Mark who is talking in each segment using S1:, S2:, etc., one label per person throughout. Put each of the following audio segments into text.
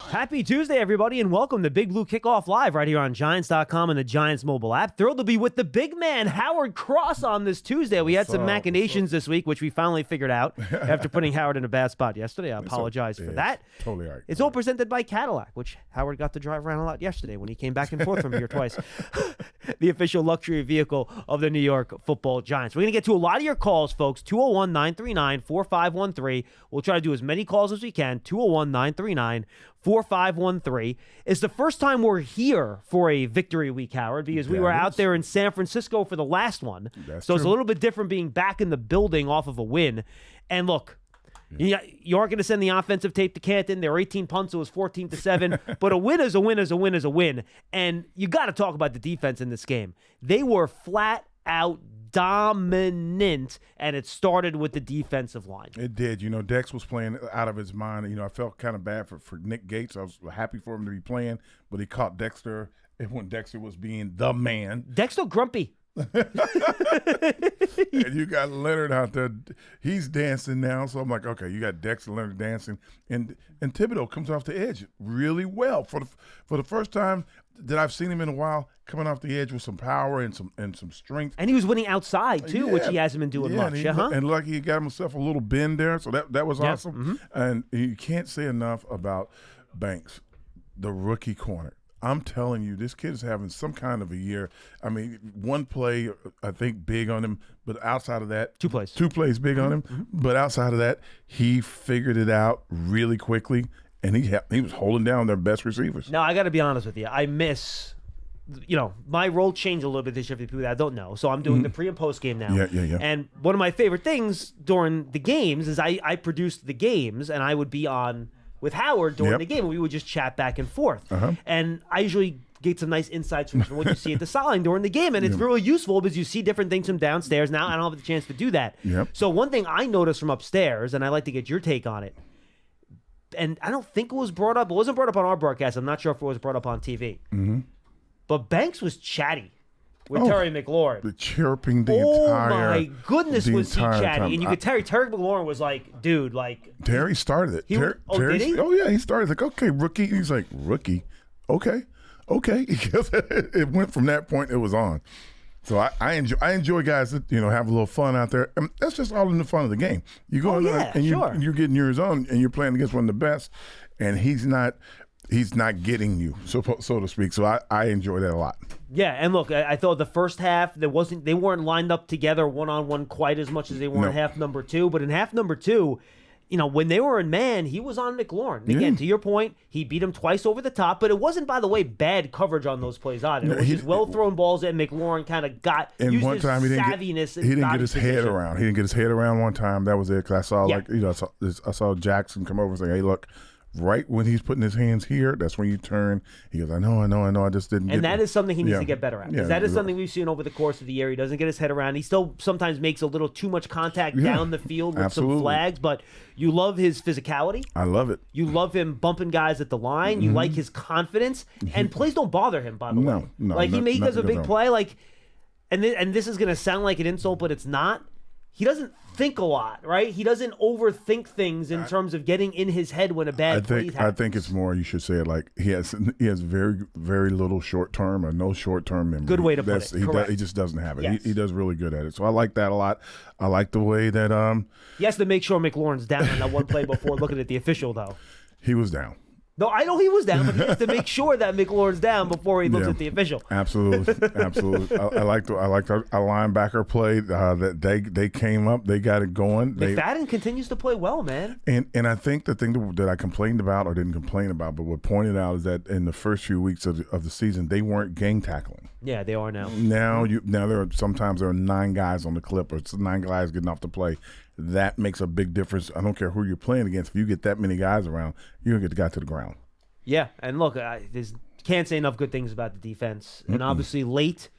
S1: Happy Tuesday, everybody, and welcome to Big Blue Kickoff Live right here on Giants.com and the Giants mobile app. Thrilled to be with the big man, Howard Cross, on this Tuesday. We had some machinations this week, which we finally figured out after putting Howard in a bad spot yesterday. I apologize for that.
S2: Totally all right.
S1: It's all presented by Cadillac, which Howard got to drive around a lot yesterday when he came back and forth from here twice. The official luxury vehicle of the New York Football Giants. We're going to get to a lot of your calls, folks. 201-939-4513. We'll try to do as many calls as we can. 201-939-4513. It's the first time we're here for a victory week, Howard, because we were out there in San Francisco for the last one.
S2: That's
S1: so
S2: true.
S1: It's a little bit different being back in the building off of a win. And look, you aren't going to send the offensive tape to Canton. There were 18 punts. It was 14-7. But a win is a win is a win is a win. And you got to talk about the defense in this game. They were flat out dominant, and it started with the defensive line.
S2: It did. You know, Dex was playing out of his mind. You know, I felt kind of bad for Nick Gates. I was happy for him to be playing, but he caught Dexter when Dexter was being the man.
S1: Dexter grumpy.
S2: And you got Leonard out there. He's dancing now. So I'm like, okay, you got Dexter Leonard dancing. And Thibodeau comes off the edge really well. For the first time that I've seen him in a while, coming off the edge with some power and some strength.
S1: And he was winning outside, too, which he hasn't been doing much.
S2: And lucky he got himself a little bend there. So that was awesome.
S1: Mm-hmm.
S2: And you can't say enough about Banks, the rookie corner. I'm telling you, this kid is having some kind of a year. I mean, one play, I think, big on him, but outside of that,
S1: two plays
S2: big on him. Mm-hmm. But outside of that, he figured it out really quickly, and he was holding down their best receivers.
S1: Now, I got to be honest with you. I miss, my role changed a little bit this year for people that I don't know. So I'm doing the pre and post game now.
S2: Yeah.
S1: And one of my favorite things during the games is I produced the games, and I would be on with Howard during the game, and we would just chat back and forth. And I usually get some nice insights from what you see at the sideline during the game, and it's really useful because you see different things from downstairs. Now I don't have the chance to do that. So one thing I noticed from upstairs, and I'd like to get your take on it, and I don't think it was brought up. It wasn't brought up on our broadcast. I'm not sure if it was brought up on TV. But Banks was chatty with Terry McLaurin.
S2: The chirping the entire
S1: Oh, my goodness, was he chatty.
S2: Time.
S1: And you could Terry McLaurin was like, dude, like.
S2: Terry started it.
S1: Did he?
S2: Oh, yeah, he started. Like, okay, rookie. He's like, rookie? Okay. It went from that point, it was on. So I enjoy guys that, have a little fun out there. And that's just all in the fun of the game. You go in there and you're getting yours on, and you're playing against one of the best, and he's not getting you, so to speak. So I enjoy that a lot.
S1: Yeah, and look, I thought the first half they weren't lined up together one-on-one quite as much as they were in half number two. But in half number two, when they were in man, he was on McLaurin. Again, to your point, he beat him twice over the top, but it wasn't, by the way, bad coverage on those plays either. It was just well-thrown balls that McLaurin kind of got.
S2: And one time he didn't get his head around. He didn't get his head around one time. That was it. Because I saw I saw Jackson come over and say, "Hey, look." Right when he's putting his hands here, that's when you turn. He goes, I know. I just didn't.
S1: And that is something he needs to get better at. Because that is something we've seen over the course of the year. He doesn't get his head around. He still sometimes makes a little too much contact down the field with some flags. But you love his physicality.
S2: I love it.
S1: You love him bumping guys at the line. You like his confidence. And plays don't bother him, by the way.
S2: No.
S1: Like he does a big play. Like, and this is going to sound like an insult, but it's not. He doesn't think a lot, right? He doesn't overthink things in terms of getting in his head when a bad play happens.
S2: I think it's more, you should say it like he has very, very little short-term or no short-term memory.
S1: Good way to put it.
S2: He just doesn't have it.
S1: Yes.
S2: He does really good at it. So I like that a lot. I like the way that
S1: he has to make sure McLaurin's down on that one play before looking at the official, though.
S2: He was down.
S1: No, I know he was down, but he has to make sure that McLaurin's down before he looks at the official.
S2: Absolutely. I liked our linebacker play. That they came up, they got it going.
S1: McFadden continues to play well, man.
S2: And I think the thing that I complained about or didn't complain about, but what pointed out is that in the first few weeks of the season, they weren't gang tackling.
S1: Yeah, they are now.
S2: Now there are 9 guys on the clip, or it's 9 guys getting off the play. That makes a big difference. I don't care who you're playing against. If you get that many guys around, you're going to get the guy to the ground.
S1: Yeah, and look, can't say enough good things about the defense. And obviously late,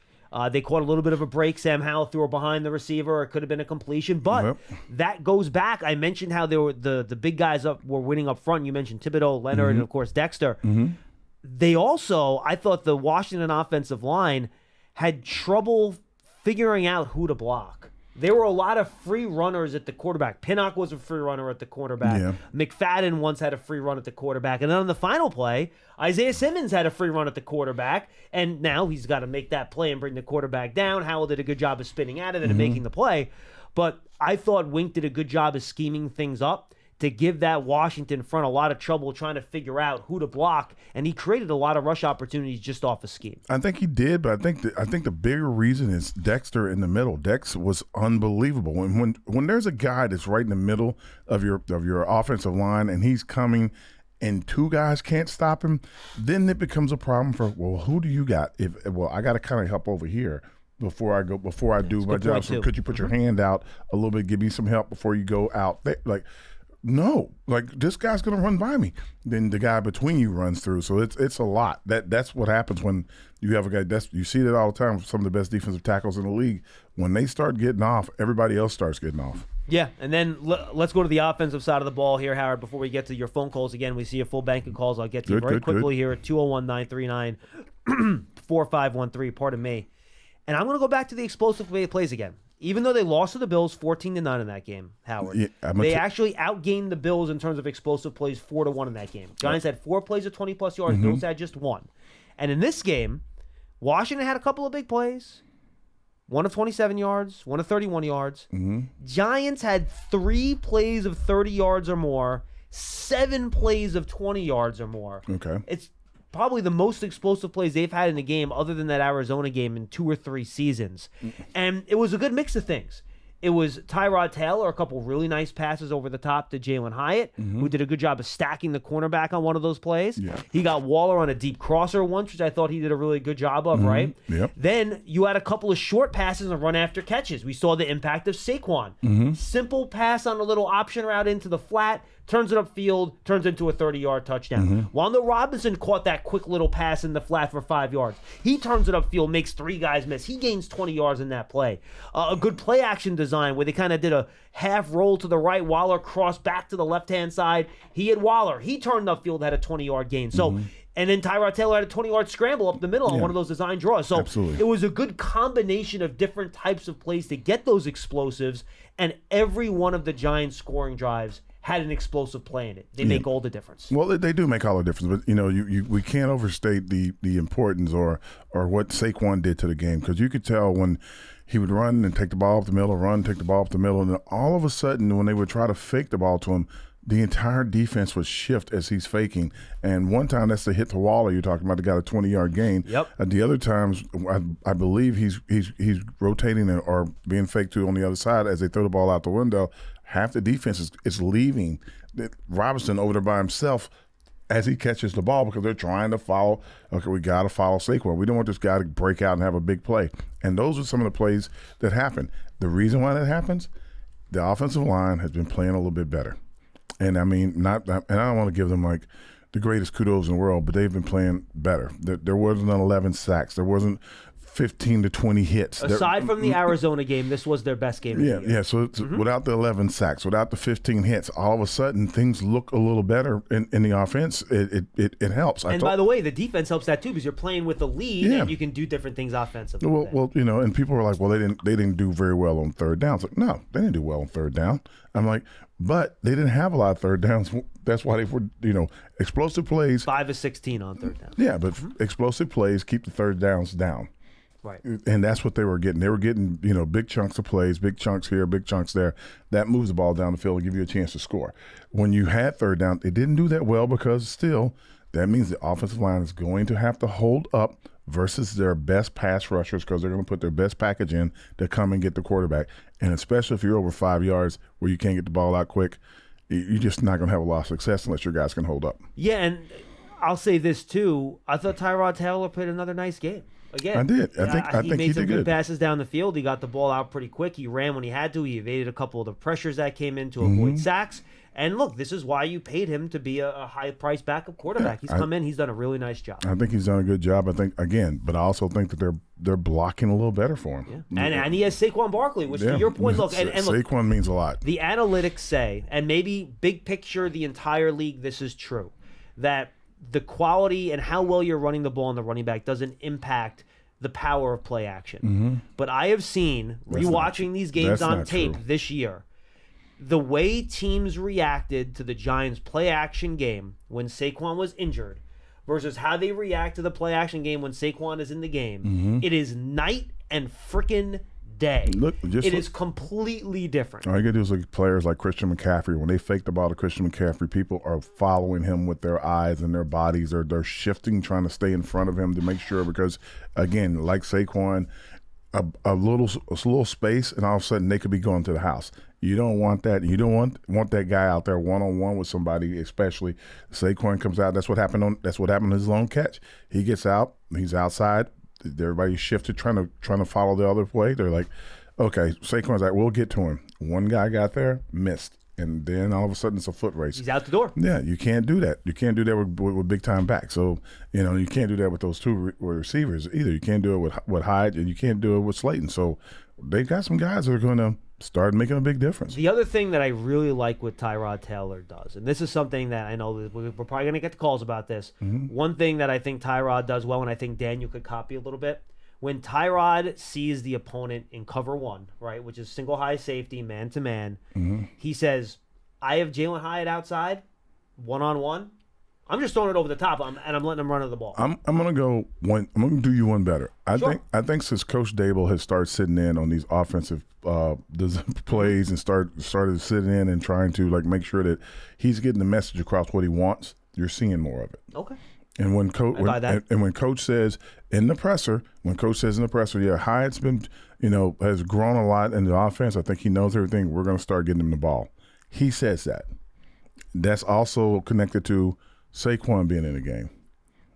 S1: they caught a little bit of a break. Sam Howell threw it behind the receiver. It could have been a completion. But that goes back. I mentioned how they were the big guys were winning up front. You mentioned Thibodeau, Leonard, and, of course, Dexter. They also, I thought the Washington offensive line had trouble figuring out who to block. there were a lot of free runners at the quarterback. Pinnock was a free runner at the quarterback.
S2: Yeah.
S1: McFadden once had a free run at the quarterback. And then on the final play, Isaiah Simmons had a free run at the quarterback. And now he's got to make that play and bring the quarterback down. Howell did a good job of spinning out of it and making the play. But I thought Wink did a good job of scheming things up to give that Washington front a lot of trouble trying to figure out who to block, and he created a lot of rush opportunities just off a scheme.
S2: I think he did, but I think the bigger reason is Dexter in the middle. Dex was unbelievable. When there's a guy that's right in the middle of your offensive line and he's coming and two guys can't stop him, then it becomes a problem for, well, who do you got? I got to kind of help over here before I do my job. So could you put your hand out a little bit, give me some help before you go out? No, this guy's gonna run by me. Then the guy between you runs through. So it's a lot. That's what happens when you have a guy. You see that all the time with some of the best defensive tackles in the league. When they start getting off, everybody else starts getting off.
S1: Yeah, and then let's go to the offensive side of the ball here, Howard. Before we get to your phone calls again, we see a full bank of calls. I'll get to you very quickly here at 201-939-4513. Pardon me. And I'm going to go back to the explosive plays again. Even though they lost to the Bills 14-9 in that game, Howard, they actually outgained the Bills in terms of explosive plays 4-1 in that game. Giants had 4 plays of 20-plus yards. Bills had just 1. And in this game, Washington had a couple of big plays. 1 of 27 yards, 1 of 31 yards. Giants had 3 plays of 30 yards or more, 7 plays of 20 yards or more.
S2: Okay.
S1: It's probably the most explosive plays they've had in a game other than that Arizona game in 2 or 3 seasons. And it was a good mix of things. It was Tyrod Taylor, a couple really nice passes over the top to Jalen Hyatt, who did a good job of stacking the cornerback on one of those plays.
S2: Yeah.
S1: He got Waller on a deep crosser once, which I thought he did a really good job of, right?
S2: Yep.
S1: Then you had a couple of short passes and run after catches. We saw the impact of Saquon. Simple pass on a little option route into the flat, turns it upfield, turns into a 30-yard touchdown. Wando Robinson caught that quick little pass in the flat for 5 yards. He turns it upfield, makes 3 guys miss. He gains 20 yards in that play. A good play action design where they kind of did a half roll to the right, Waller crossed back to the left-hand side. He had Waller. He turned upfield, had a 20-yard gain. So, and then Tyrod Taylor had a 20-yard scramble up the middle on one of those design draws. So It was a good combination of different types of plays to get those explosives, and every one of the Giants' scoring drives had an explosive play in it. They make all the difference.
S2: Well, they do make all the difference, but we can't overstate the importance or what Saquon did to the game, because you could tell when he would run and take the ball up the middle, take the ball up the middle, and then all of a sudden when they would try to fake the ball to him, the entire defense would shift as he's faking. And one time that's the hit to Waller you're talking about, that got a 20-yard gain.
S1: Yep.
S2: The other times, I believe he's rotating or being faked to on the other side as they throw the ball out the window. Half the defense is leaving Robinson over there by himself as he catches the ball because they're trying to follow. Okay, we got to follow Saquon. We don't want this guy to break out and have a big play. And those are some of the plays that happen. The reason why that happens, the offensive line has been playing a little bit better. And I mean, and I don't want to give them like the greatest kudos in the world, but they've been playing better. There wasn't 11 sacks. There wasn't 15 to 20 hits.
S1: Aside from the Arizona game, this was their best game of the year.
S2: Yeah. So without the 11 sacks, without the 15 hits, all of a sudden things look a little better in the offense. It helps.
S1: And by the way, the defense helps that too, because you're playing with the lead and you can do different things offensively.
S2: Well, and people were like, well, they didn't do very well on third down. It's like, no, they didn't do well on third down. I'm like, but they didn't have a lot of third downs. That's why they were, explosive plays.
S1: 5 of 16 on third down.
S2: Yeah, but explosive plays keep the third downs down.
S1: Right.
S2: And that's what they were getting. They were getting, big chunks of plays, big chunks here, big chunks there. That moves the ball down the field and give you a chance to score. When you had third down, they didn't do that well because still that means the offensive line is going to have to hold up versus their best pass rushers because they're going to put their best package in to come and get the quarterback. And especially if you're over 5 yards where you can't get the ball out quick, you're just not going to have a lot of success unless your guys can hold up.
S1: Yeah, and I'll say this too. I thought Tyrod Taylor played another nice game. Again,
S2: I did. I think
S1: he made some
S2: good
S1: passes down the field. He got the ball out pretty quick. He ran when he had to. He evaded a couple of the pressures that came in to avoid sacks. And look, this is why you paid him to be a high-priced backup quarterback. He's come in. He's done a really nice job.
S2: I think he's done a good job. I think but I also think that they're blocking a little better for him.
S1: Yeah. And he has Saquon Barkley, which to your point, look, and look,
S2: Saquon means a lot.
S1: The analytics say, and maybe big picture, the entire league, this is true, that the quality and how well you're running the ball in the running back doesn't impact the power of play action. But I have seen, rewatching these games on tape this year, the way teams reacted to the Giants' play action game when Saquon was injured versus how they react to the play action game when Saquon is in the game, it is night and frickin' day. It is completely different.
S2: All you gotta do is look at players like Christian McCaffrey. When they fake the ball to Christian McCaffrey, people are following him with their eyes and their bodies, or they're shifting, trying to stay in front of him to make sure, because again, like Saquon, a little space, and all of a sudden they could be going to the house. You don't want that. You don't want that guy out there one-on-one with somebody, especially Saquon comes out. That's what happened in his lone catch. He gets out, he's outside. Everybody shifted, trying to follow the other way. They're like, okay, Saquon's like, we'll get to him. One guy got there, missed, and then all of a sudden it's a foot race.
S1: He's out the door.
S2: Yeah, you can't do that. You can't do that with big time backs. So you can't do that with those two receivers either. You can't do it with Hyde, and you can't do it with Slayton. So they've got some guys that are going to start making a big difference.
S1: The other thing that I really like what Tyrod Taylor does, and this is something that I know that we're probably going to get the calls about this. One thing that I think Tyrod does well, and I think Daniel could copy a little bit, when Tyrod sees the opponent in cover one, right, which is single high safety, man-to-man, he says, I have Jalen Hyatt outside, one-on-one. I'm just throwing it over the top, and I'm letting him run to the ball. I'm gonna
S2: do you one better. I think since Coach Dable has started sitting in on these offensive plays and started sitting in and trying to make sure that he's getting the message across what he wants, you're seeing more of it.
S1: Okay.
S2: And when Coach says in the presser, yeah, Hyatt's been has grown a lot in the offense. I think he knows everything. We're gonna start getting him the ball. He says that. That's also connected to Saquon being in the game.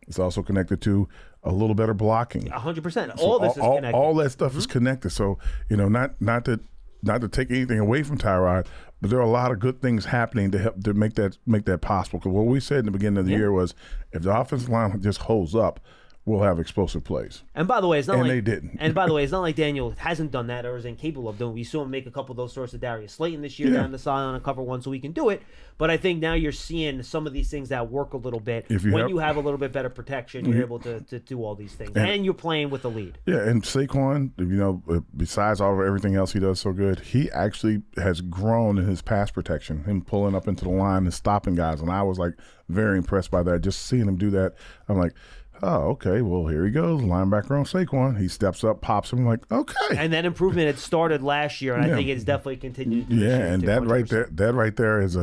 S2: It's also connected to a little better blocking.
S1: 100%. All this is connected.
S2: All that stuff is connected. So, not to take anything away from Tyrod, but there are a lot of good things happening to help to make that possible. Because what we said in the beginning of the year was, if the offensive line just holds up, we'll have explosive plays.
S1: And by the way, it's not
S2: they didn't.
S1: And by the way, it's not like Daniel hasn't done that or is incapable of doing it. We saw him make a couple of those sorts of Darius Slayton this year down the side on a cover one, so he can do it. But I think now you're seeing some of these things that work a little bit. You have a little bit better protection, you're able to do all these things. And you're playing with the lead.
S2: Yeah, and Saquon, besides everything else he does so good, he actually has grown in his pass protection, him pulling up into the line and stopping guys. And I was very impressed by that. Just seeing him do that, I'm like, oh, okay, well, here he goes, linebacker on Saquon. He steps up, pops him, okay.
S1: And that improvement had started last year, and I think it's definitely continued.
S2: And that 100%. right there is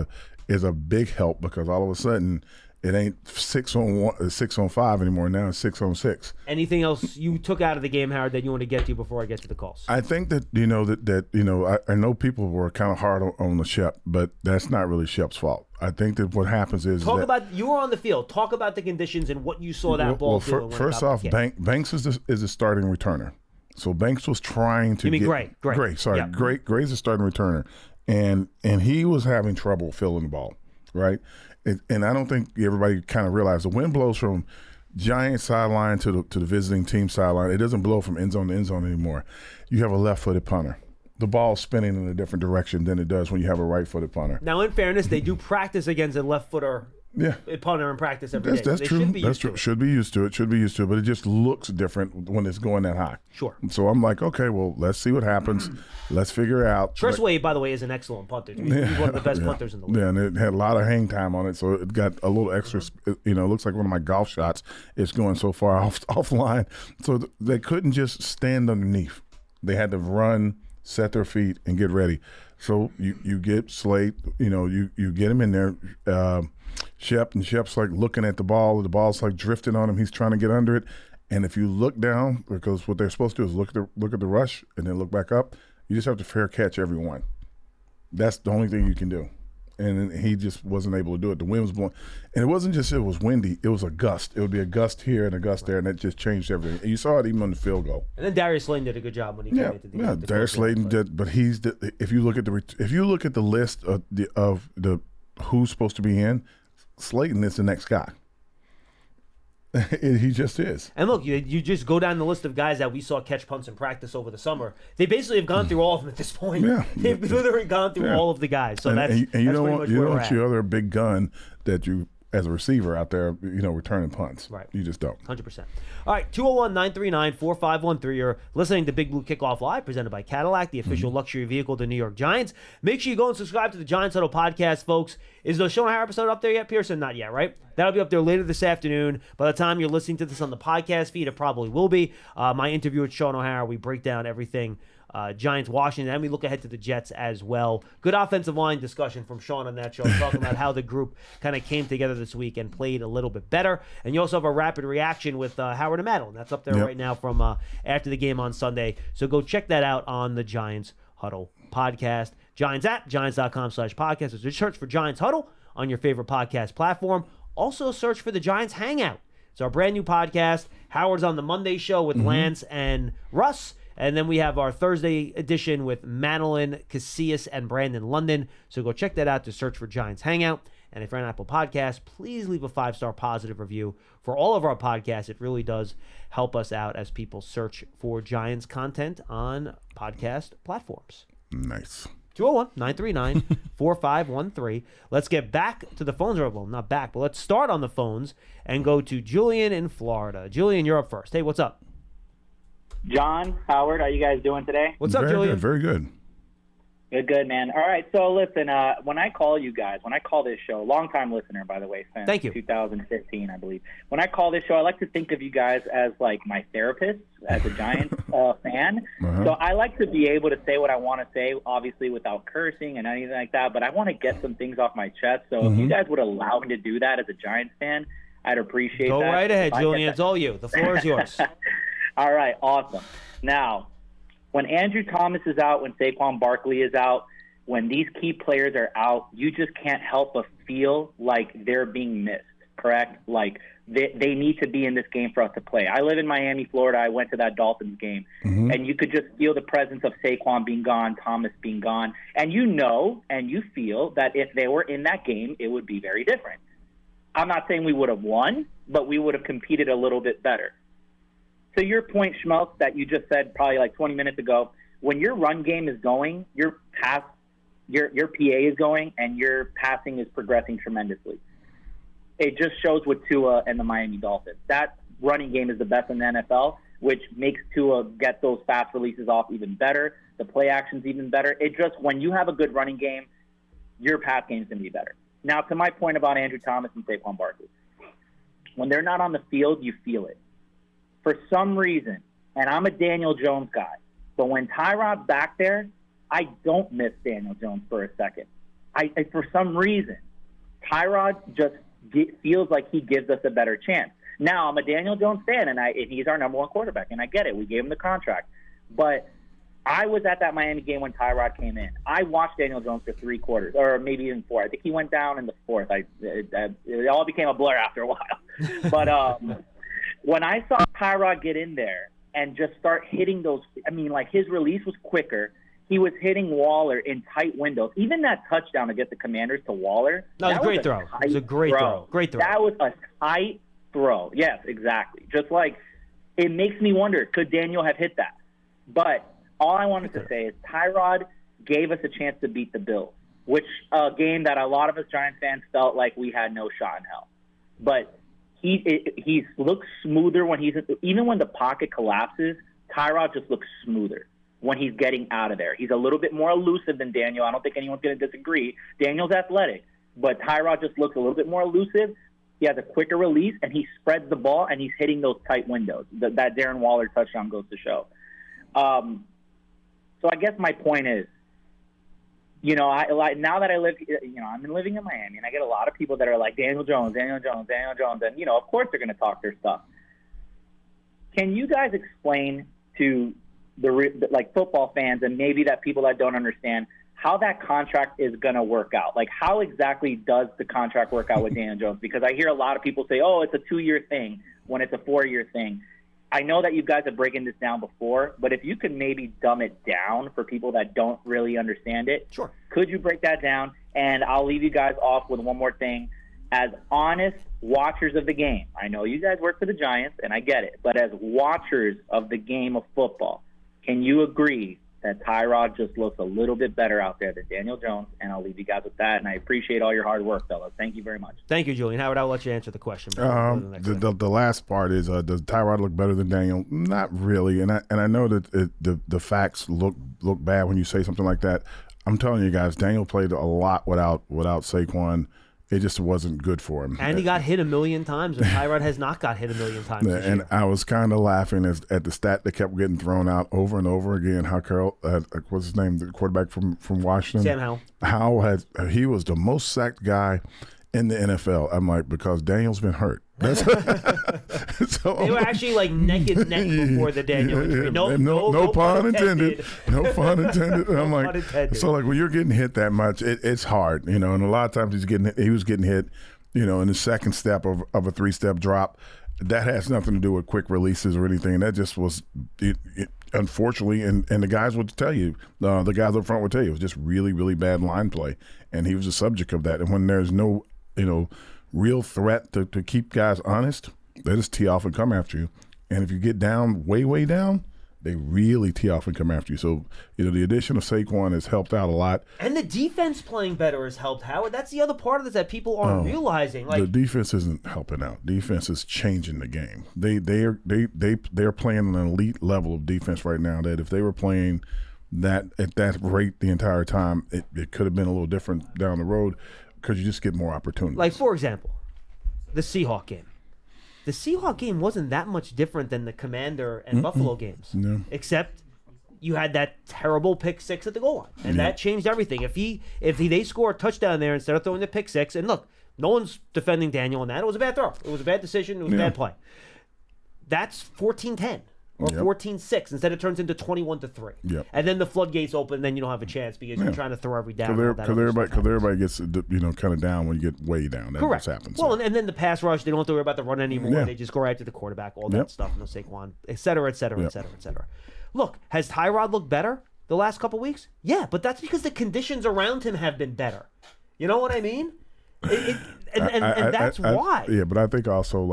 S2: a big help, because all of a sudden it ain't 6 on 5 anymore. Now it's 6 on 6.
S1: Anything else you took out of the game, Howard, that you want to get to before I get to the calls?
S2: I think that I know people were kind of hard on the Shep, but that's not really Shep's fault. I think that what happens is
S1: you were on the field. Talk about the conditions and what you saw that ball do.
S2: First off, Banks is the starting returner. So Banks was trying to.
S1: You mean Gray?
S2: Sorry, yeah. Gray's the starting returner, and he was having trouble filling the ball, right? And I don't think everybody kind of realized the wind blows from Giant sideline to the visiting team sideline. It doesn't blow from end zone to end zone anymore. You have a left-footed punter. The ball's spinning in a different direction than it does when you have a right-footed punter.
S1: Now, in fairness, they do practice against a left-footer punter in practice every day.
S2: That's true. Should be used to it, but it just looks different when it's going that high.
S1: Sure.
S2: So I'm like, okay, well, let's see what happens. Let's figure it out.
S1: Tressway, by the way, is an excellent punter. He's one of the best punters in the league.
S2: Yeah, and it had a lot of hang time on it, so it got a little extra. It looks like one of my golf shots. It's going so far offline. So they couldn't just stand underneath. They had to run, set their feet, and get ready. So you get Slate, you get him in there. Shep's looking at the ball. The ball's drifting on him. He's trying to get under it. And if you look down, because what they're supposed to do is look at the rush and then look back up, you just have to fair catch every one. That's the only thing you can do. And he just wasn't able to do it. The wind was blowing. And it wasn't just it was windy. It was a gust. It would be a gust here and a gust there, and that just changed everything. And you saw it even on the field goal.
S1: And then Darius Slayton did a good job when he came into the game.
S2: Yeah, Darius Slayton did. But if you look at the list of the who's supposed to be in, Slayton is the next guy. He just is.
S1: And look, you just go down the list of guys that we saw catch punts in practice over the summer. They basically have gone through all of them at this point.
S2: Yeah.
S1: They've literally gone through all of the guys. So
S2: and you
S1: that's
S2: know
S1: pretty
S2: what?
S1: much
S2: You
S1: where
S2: know
S1: we're
S2: what's
S1: at.
S2: your other big gun that as a receiver out there, returning punts.
S1: Right.
S2: You just don't.
S1: 100%. All right, 201-939-4513. You're listening to Big Blue Kickoff Live, presented by Cadillac, the official luxury vehicle of the New York Giants. Make sure you go and subscribe to the Giants Huddle podcast, folks. Is the Schmeelk and Howard episode up there yet, Pearson? Not yet, right? That'll be up there later this afternoon. By the time you're listening to this on the podcast feed, it probably will be. My interview with Sean O'Hara, we break down everything Giants, Washington, and we look ahead to the Jets as well. Good offensive line discussion from Sean on that show, talking about how the group kind of came together this week and played a little bit better. And you also have a rapid reaction with Howard and Madeline. That's up there right now from after the game on Sunday. So go check that out on the Giants Huddle podcast. Giants at Giants.com/podcast. Just search for Giants Huddle on your favorite podcast platform. Also search for the Giants Hangout. It's our brand new podcast. Howard's on the Monday show with Lance and Russ. And then we have our Thursday edition with Madeline, Casillas, and Brandon London. So go check that out to search for Giants Hangout. And if you're on Apple Podcasts, please leave a 5-star positive review for all of our podcasts. It really does help us out as people search for Giants content on podcast platforms.
S2: Nice.
S1: 201-939-4513. Let's get back to the phones. Well, not back, but let's start on the phones and go to Julian in Florida. Julian, you're up first. Hey, what's up?
S3: John, Howard, how you guys doing today?
S1: What's up, Julian?
S2: Good, very good.
S3: Good, man. All right, so listen, when I call you guys, when I call this show, long-time listener, by the way, since
S1: Thank you.
S3: 2015, I believe. When I call this show, I like to think of you guys as, like, my therapist, as a Giants fan. So I like to be able to say what I want to say, obviously without cursing and anything like that, but I want to get some things off my chest. So if you guys would allow me to do that as a Giants fan, I'd appreciate that.
S1: Go right ahead, Julian. It's all you. The floor is yours.
S3: All right, awesome. Now, when Andrew Thomas is out, when Saquon Barkley is out, when these key players are out, you just can't help but feel like they're being missed, correct? Like they need to be in this game for us to play. I live in Miami, Florida. I went to that Dolphins game, and you could just feel the presence of Saquon being gone, Thomas being gone, and you know and you feel that if they were in that game, it would be very different. I'm not saying we would have won, but we would have competed a little bit better. To your point, Schmeelk, that you just said probably like 20 minutes ago, when your run game is going, your PA is going, and your passing is progressing tremendously. It just shows with Tua and the Miami Dolphins. That running game is the best in the NFL, which makes Tua get those fast releases off even better. The play action's even better. It just, when you have a good running game, your pass game is going to be better. Now, to my point about Andrew Thomas and Saquon Barkley, when they're not on the field, you feel it. For some reason, and I'm a Daniel Jones guy, but when Tyrod's back there, I don't miss Daniel Jones for a second. For some reason, Tyrod just feels like he gives us a better chance. Now, I'm a Daniel Jones fan, and he's our number one quarterback, and I get it. We gave him the contract. But I was at that Miami game when Tyrod came in. I watched Daniel Jones for 3 quarters, or maybe even 4. I think he went down in the 4th. It all became a blur after a while. But when I saw Tyrod get in there and just start hitting those, I mean, like his release was quicker. He was hitting Waller in tight windows. Even that touchdown against the Commanders to Waller.
S1: That was a great throw. It was a great throw. Great throw.
S3: That was a tight throw. Yes, exactly. Just like, it makes me wonder, could Daniel have hit that? But all I wanted to say is Tyrod gave us a chance to beat the Bills, which a game that a lot of us Giants fans felt like we had no shot in hell. But he looks smoother when even when the pocket collapses, Tyrod just looks smoother when he's getting out of there. He's a little bit more elusive than Daniel. I don't think anyone's going to disagree. Daniel's athletic, but Tyrod just looks a little bit more elusive. He has a quicker release, and he spreads the ball, and he's hitting those tight windows. That Darren Waller touchdown goes to show. So I guess my point is, now that I live, I've been living in Miami, and I get a lot of people that are like, Daniel Jones, and, of course they're going to talk their stuff. Can you guys explain to the football fans and maybe that people that don't understand how that contract is going to work out? Like, how exactly does the contract work out with Daniel Jones? Because I hear a lot of people say, oh, it's a 2-year thing when it's a 4-year thing. I know that you guys have broken this down before, but if you could maybe dumb it down for people that don't really understand it,
S1: sure.
S3: Could you break that down? And I'll leave you guys off with one more thing. As honest watchers of the game, I know you guys work for the Giants, and I get it, but as watchers of the game of football, can you agree that Tyrod just looks a little bit better out there than Daniel Jones, and I'll leave you guys with that. And I appreciate all your hard work, fellas. Thank you very much.
S1: Thank you, Julian. Howard, I'll let you answer the question.
S2: The last part is, does Tyrod look better than Daniel? Not really, and I know that the facts look bad when you say something like that. I'm telling you guys, Daniel played a lot without Saquon. It just wasn't good for him.
S1: And he got hit a million times, and Tyrod has not got hit a million times this
S2: and
S1: year.
S2: I was kind of laughing at the stat that kept getting thrown out over and over again. How Carroll, what's his name, the quarterback from Washington?
S1: Sam Howell.
S2: Howell he was the most sacked guy in the NFL. I'm like, because Daniel's been hurt. So,
S1: they were actually like neck and neck before the Daniel injury.
S2: No pun intended. No pun intended. I'm
S1: No
S2: like,
S1: pun intended.
S2: so like when you're getting hit that much, it's hard, and a lot of times he was getting hit, in the second step of a 3-step drop. That has nothing to do with quick releases or anything. That just was, unfortunately, and the guys would tell you, the guys up front would tell you, it was just really, really bad line play, and he was the subject of that. And when there's no, real threat to keep guys honest, they just tee off and come after you. And if you get down, way, way down, they really tee off and come after you. So, the addition of Saquon has helped out a lot.
S1: And the defense playing better has helped, Howard. That's the other part of this that people aren't realizing.
S2: The defense isn't helping out. Defense is changing the game. They're playing an elite level of defense right now that if they were playing that at that rate the entire time, it could have been a little different down the road because you just get more opportunities.
S1: Like, for example, the Seahawk game. The Seahawk game wasn't that much different than the Commander and Buffalo games.
S2: No.
S1: Except you had that terrible pick six at the goal line. And that changed everything. If they score a touchdown there instead of throwing the pick six, and look, no one's defending Daniel on that. It was a bad throw. It was a bad decision. It was a bad play. That's 14-10 or 14-6. Instead it turns into 21-3.
S2: Yep.
S1: And then the floodgates open, and then you don't have a chance because you're trying to throw every down.
S2: Because everybody gets kind of down when you get way down. That
S1: Correct.
S2: just happens.
S1: Well, and then the pass rush, they don't have to worry about the run anymore.
S2: Yeah.
S1: They just go right to the quarterback, all that stuff, no Saquon, et cetera, et cetera, et cetera, et cetera. Look, has Tyrod looked better the last couple weeks? Yeah, but that's because the conditions around him have been better. You know what I mean? And that's why.
S2: Yeah, but I think also,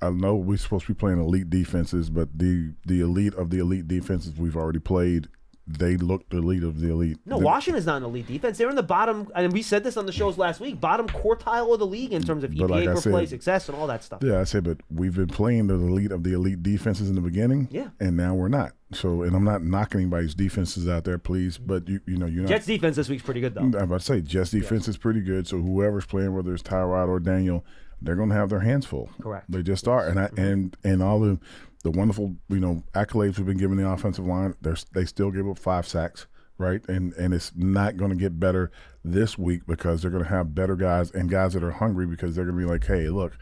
S2: I know we're supposed to be playing elite defenses, but the elite of the elite defenses we've already played, they look the elite of the elite.
S1: No, Washington's not an elite defense. They're in the bottom, and we said this on the shows last week, bottom quartile of the league in terms of EPA per play success and all that stuff.
S2: Yeah, I said, but we've been playing the elite of the elite defenses in the beginning, and now we're not. So, and I'm not knocking anybody's defenses out there, please, but you're not.
S1: Jets defense this week's pretty good, though.
S2: I'm about to say, Jets defense is pretty good, so whoever's playing, whether it's Tyrod or Daniel, they're going to have their hands full.
S1: Correct.
S2: They just are. And all the wonderful, accolades we've been giving the offensive line, they still give up 5 sacks, right? And it's not going to get better this week because they're going to have better guys and guys that are hungry because they're going to be like, hey, look,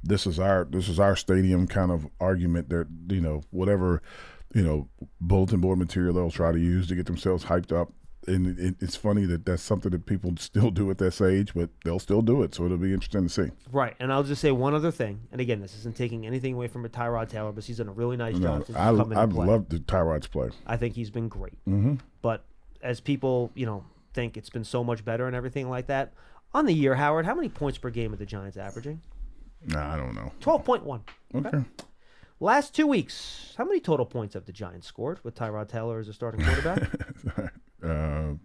S2: this is our stadium kind of argument that, whatever, bulletin board material they'll try to use to get themselves hyped up. And it's funny that that's something that people still do at this age, but they'll still do it. So it'll be interesting to see.
S1: Right. And I'll just say one other thing. And again, this isn't taking anything away from Tyrod Taylor, but he's done a really nice job since he's come into play.
S2: I've loved Tyrod's play.
S1: I think he's been great.
S2: Mm-hmm.
S1: But as people, think it's been so much better and everything like that, on the year, Howard, how many points per game are the Giants averaging?
S2: Nah, I don't know.
S1: 12.1.
S2: Okay.
S1: Last 2 weeks, how many total points have the Giants scored with Tyrod Taylor as a starting quarterback?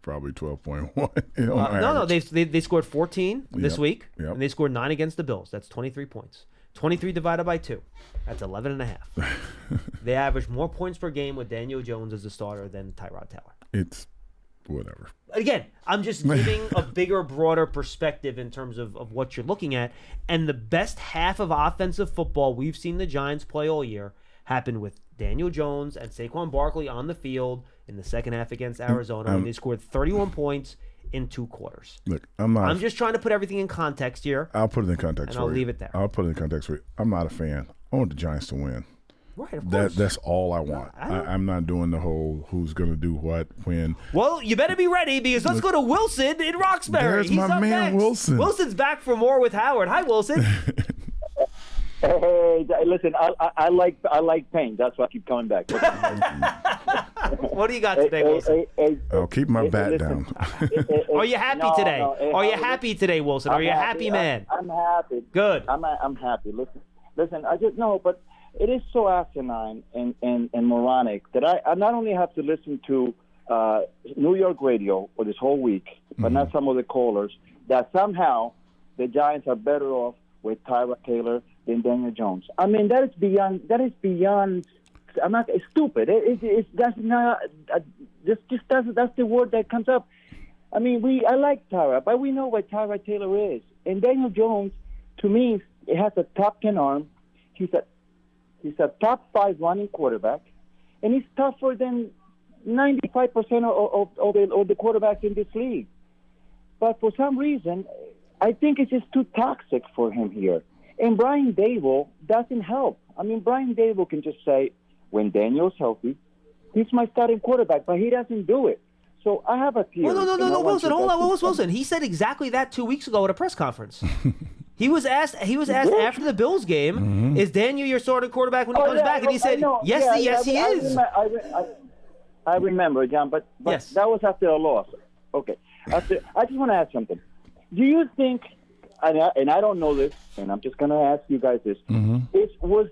S2: Probably 12.1.
S1: No, they scored 14 this week,
S2: Yep.
S1: and they scored 9 against the Bills. That's 23 points. 23 divided by 2. That's 11.5. They average more points per game with Daniel Jones as a starter than Tyrod Taylor.
S2: It's whatever.
S1: Again, I'm just giving a bigger, broader perspective in terms of what you're looking at. And the best half of offensive football we've seen the Giants play all year happened with Daniel Jones and Saquon Barkley on the field in the second half against Arizona when they scored 31 points in 2 quarters.
S2: Look, I'm
S1: just trying to put everything in context here.
S2: I'll put it in context
S1: and
S2: for
S1: I'll
S2: you.
S1: leave it there.
S2: I'll put it in context for you. I'm not a fan. I want the Giants to win.
S1: Right, of course.
S2: That's all I want. I'm not doing the whole who's going to do what, when.
S1: Well, you better be ready because let's go to Wilson in Roxbury.
S2: There's
S1: He's
S2: my
S1: up
S2: man,
S1: next.
S2: Wilson.
S1: Wilson's back for more with Howard. Hi, Wilson.
S4: Hey, listen, I like pain. That's why I keep coming back.
S1: What do you got today, Wilson?
S2: I'll keep my bat down.
S1: Are you happy today? Are you happy today, Wilson? Are you a happy man?
S4: I'm happy.
S1: Good.
S4: I'm happy. Listen. I just know, but it is so asinine and moronic that I not only have to listen to New York radio for this whole week, but not some of the callers, that somehow the Giants are better off with Tyrod Taylor than Daniel Jones. I mean, that is beyond. I'm not. It's stupid. That's not. That's the word that comes up. I mean, I like Tyrod, but we know what Tyrod Taylor is. And Daniel Jones, to me, he has a top 10 arm. He's a top 5 running quarterback, and he's tougher than 95% of the quarterbacks in this league. But for some reason, I think it's just too toxic for him here. And Brian Dable doesn't help. I mean, Brian Dable can just say, when Daniel's healthy, he's my starting quarterback, but he doesn't do it. So I have a theory.
S1: Well, no, Wilson, hold on. What was Wilson? He said exactly that 2 weeks ago at a press conference. He was asked after the Bills game, is Daniel your starting quarterback when he comes back? And he said, yes, he is.
S4: I remember, John, but
S1: yes.
S4: That was after a loss. Okay. I just want to ask something. Do you think, and I don't know this, and I'm just going to ask you guys this, was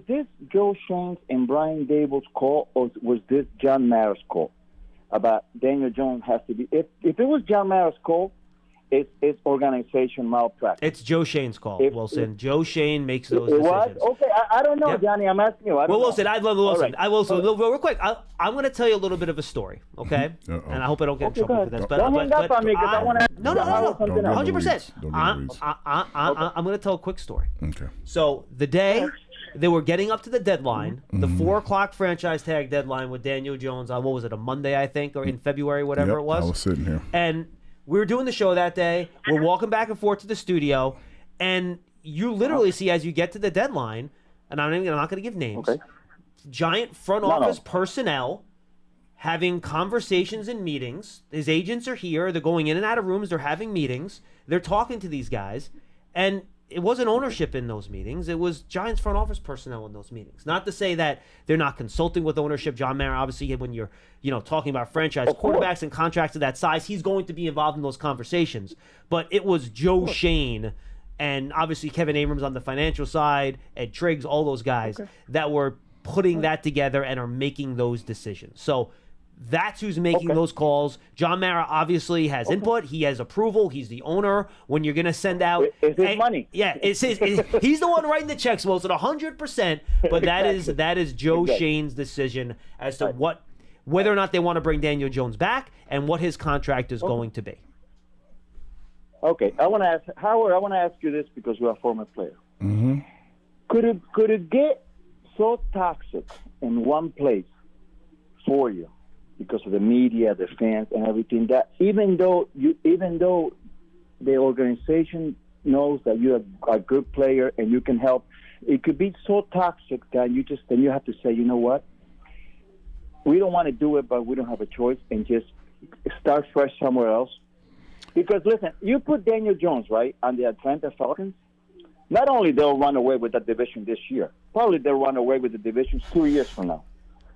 S4: this Joe Schoen's and Brian Dable's call, or was this John Mara's call about Daniel Jones has to be? If it was John Mara's call, it's organization malpractice.
S1: It's Joe Shane's call, Wilson. Joe Shane makes those decisions.
S4: What? Okay, I don't know, Johnny. I'm asking you.
S1: Wilson, I will. So real quick, I'm going to tell you a little bit of a story, okay? And I hope I don't get in trouble for this.
S4: Don't hang up on me because I want to.
S1: No. 100%. I'm going to tell a quick story.
S2: Okay.
S1: So the day they were getting up to the deadline, the 4 o'clock franchise tag deadline with Daniel Jones on, what was it, a Monday, I think, or in February, whatever it was.
S2: I was sitting here.
S1: And we were doing the show that day. We're walking back and forth to the studio, and you literally see as you get to the deadline, and I'm not going to give names, giant front office personnel having conversations and meetings. His agents are here. They're going in and out of rooms. They're having meetings. They're talking to these guys, and it wasn't ownership in those meetings. It was Giants front office personnel in those meetings. Not to say that they're not consulting with ownership. John Mara, obviously, when you're talking about franchise quarterbacks and contracts of that size, he's going to be involved in those conversations. But it was Joe Shane and obviously Kevin Abrams on the financial side, Ed Triggs, all those guys that were putting that together and are making those decisions. So that's who's making those calls. John Mara obviously has input. He has approval. He's the owner. When you're going to send out...
S4: It's his money.
S1: Yeah, he's the one writing the checks, Wilson, 100%. But that is Joe Shane's decision as to whether or not they want to bring Daniel Jones back and what his contract is going to be.
S4: Okay, I want to ask Howard. I want to ask you this because you're a former player. Could it get so toxic in one place for you because of the media, the fans, and everything, that even though the organization knows that you're a good player and you can help, it could be so toxic that you have to say, you know what, we don't want to do it, but we don't have a choice, and just start fresh somewhere else. Because listen, you put Daniel Jones right on the Atlanta Falcons, not only they'll run away with that division this year, probably they'll run away with the division 2 years from now.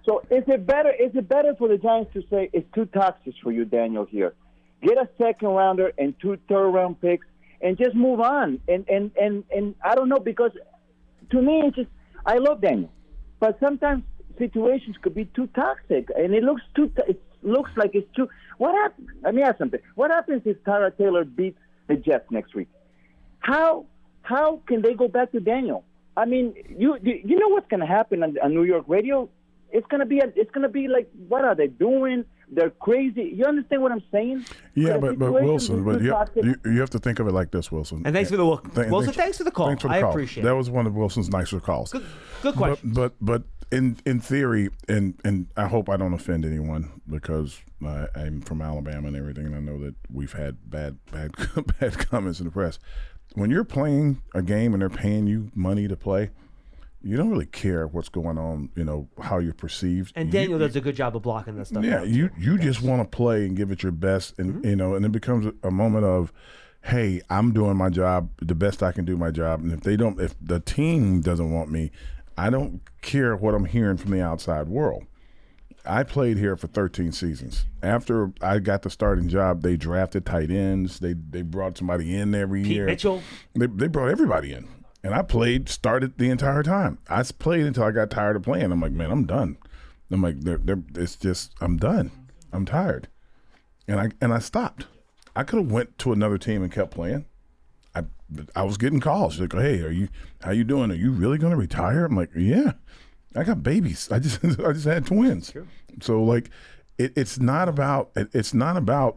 S4: So is it better for the Giants to say it's too toxic for you, Daniel, here? Get a second rounder and 2 third-round picks and just move on. And I don't know, because to me I love Daniel, but sometimes situations could be too toxic, and it looks like it's too. What happens? Let me ask something. What happens if Tyrod Taylor beats the Jets next week? How can they go back to Daniel? I mean, you know what's going to happen on New York radio? It's gonna be like, what are they doing? They're crazy. You understand what I'm saying?
S2: Yeah, but Wilson, you have to think of it like this, Wilson.
S1: And thanks for the Wilson. Thanks for the call.
S2: Thanks for the
S1: I
S2: call.
S1: appreciate it.
S2: That was one of Wilson's nicer calls.
S1: Good question.
S2: But in theory, and I hope I don't offend anyone because I'm from Alabama and everything, and I know that we've had bad comments in the press. When you're playing a game and they're paying you money to play, you don't really care what's going on, how you're perceived.
S1: And Daniel does a good job of blocking that stuff.
S2: Yeah, you just want to play and give it your best, and and it becomes a moment of, hey, I'm doing my job the best I can do my job, and if the team doesn't want me, I don't care what I'm hearing from the outside world. I played here for 13 seasons. After I got the starting job, they drafted tight ends. They brought somebody in every year.
S1: Pete Mitchell.
S2: They brought everybody in. And I started the entire time. I played until I got tired of playing. I'm like, man, I'm done. I'm like, I'm done. I'm tired. And I stopped. I could have went to another team and kept playing. I was getting calls. She's like, hey, how you doing? Are you really going to retire? I'm like, yeah. I got babies. I just had twins.
S1: Sure.
S2: So like, it's not about.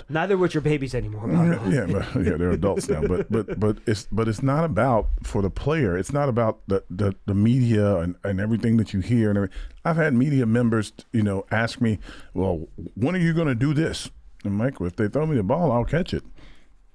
S1: Neither with your babies anymore.
S2: Yeah, they're adults now. But it's not about for the player. It's not about the media and everything that you hear and everything. I've had media members, ask me, well, when are you going to do this? And Mike, if they throw me the ball, I'll catch it.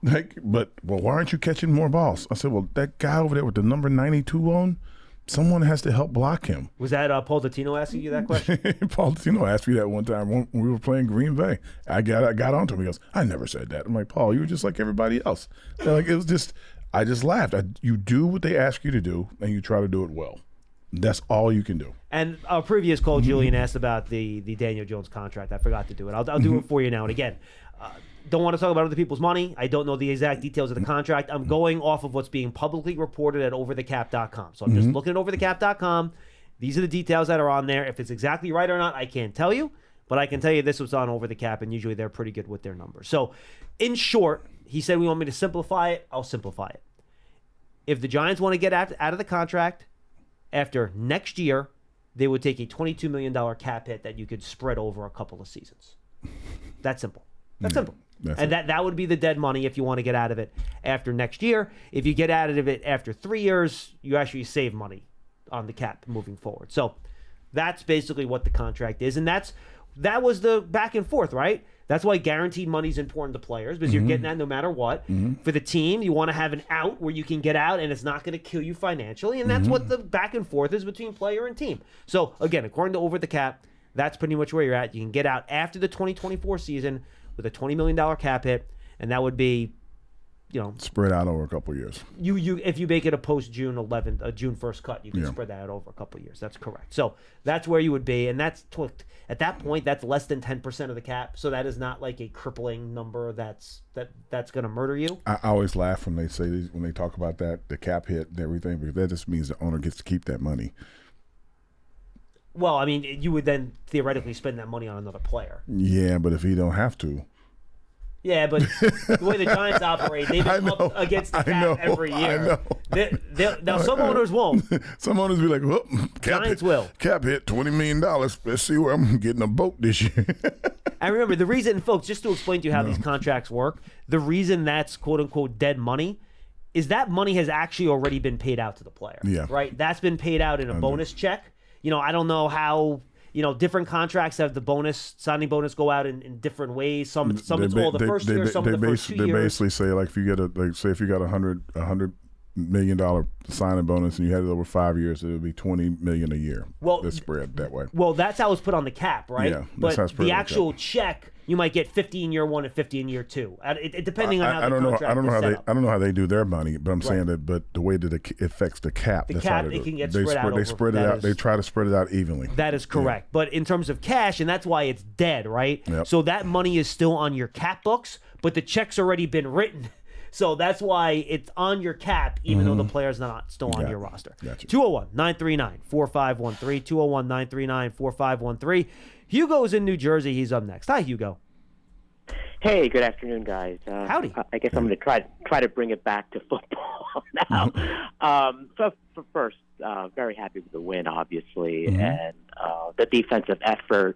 S2: Why aren't you catching more balls? I said, well, that guy over there with the number 92 on, someone has to help block him.
S1: Was that Paul Dottino asking you that question?
S2: Paul Dottino asked me that one time when we were playing Green Bay. I got onto him. He goes, I never said that. I'm like, Paul, you were just like everybody else. It was just, I just laughed. You do what they ask you to do, and you try to do it well. That's all you can do.
S1: And our previous call, Julian asked about the Daniel Jones contract. I forgot to do it. I'll do it for you now. And again, don't want to talk about other people's money. I don't know the exact details of the contract. I'm going off of what's being publicly reported at overthecap.com. So I'm just looking at overthecap.com. These are the details that are on there. If it's exactly right or not, I can't tell you. But I can tell you this was on Over the Cap, and usually they're pretty good with their numbers. So in short, he said, we want me to simplify it. I'll simplify it. If the Giants want to get out of the contract after next year, they would take a $22 million cap hit that you could spread over a couple of seasons. That's simple. That's simple. That would be the dead money if you want to get out of it after next year. If you get out of it after 3 years, you actually save money on the cap moving forward. So that's basically what the contract is. And that was the back and forth, right? That's why guaranteed money is important to players, because you're getting that no matter what. For the team, you want to have an out where you can get out and it's not going to kill you financially. And that's what the back and forth is between player and team. So again, according to Over the Cap, that's pretty much where you're at. You can get out after the 2024 season with a $20 million cap hit, and that would be,
S2: spread out over a couple of years.
S1: You if you make it a post June 11th, a June 1st cut, you can spread that out over a couple of years. That's correct. So that's where you would be, and at that point, that's less than 10% of the cap. So that is not like a crippling number that's going to murder you.
S2: I always laugh when they talk about that, the cap hit and everything, because that just means the owner gets to keep that money.
S1: Well, I mean, you would then theoretically spend that money on another player.
S2: Yeah, but if he don't have to.
S1: Yeah, but the way the Giants operate, they've been up against the cap every year. Now, some owners won't.
S2: Some owners be like, well,
S1: Giants will.
S2: Cap hit $20 million. Let's see where I'm getting a boat this year.
S1: And remember, the reason, folks, just to explain to you how these contracts work, the reason that's quote-unquote dead money is that money has actually already been paid out to the player.
S2: Yeah.
S1: Right? That's been paid out in a bonus check. I don't know how, different contracts have the signing bonus go out in different ways. Some it's all the first year, some of the first 2 years.
S2: They basically say, like, if you get if you got $100 million signing bonus and you had it over 5 years, it would be $20 million a year. Well, that's spread that way.
S1: Well, that's how it's put on the cap, right?
S2: Yeah,
S1: but the actual check, you might get 50 in year one and 50 in year two. Depending on how the contract is set up.
S2: I don't know how they do their money, but I'm saying that. But the way that it affects the cap,
S1: it can get spread out.
S2: They spread it out. They try to spread it out evenly.
S1: That is correct. Yeah. But in terms of cash, and that's why it's dead, right?
S2: Yep.
S1: So that money is still on your cap books, but the check's already been written. So that's why it's on your cap, even though the player's not still on your roster.
S2: Gotcha.
S1: 201-939-4513, 201-939-4513. Hugo's in New Jersey. He's up next. Hi, Hugo.
S5: Hey, good afternoon, guys.
S1: Howdy.
S5: I guess I'm going to try to bring it back to football now. So first, very happy with the win, obviously, and the defensive effort.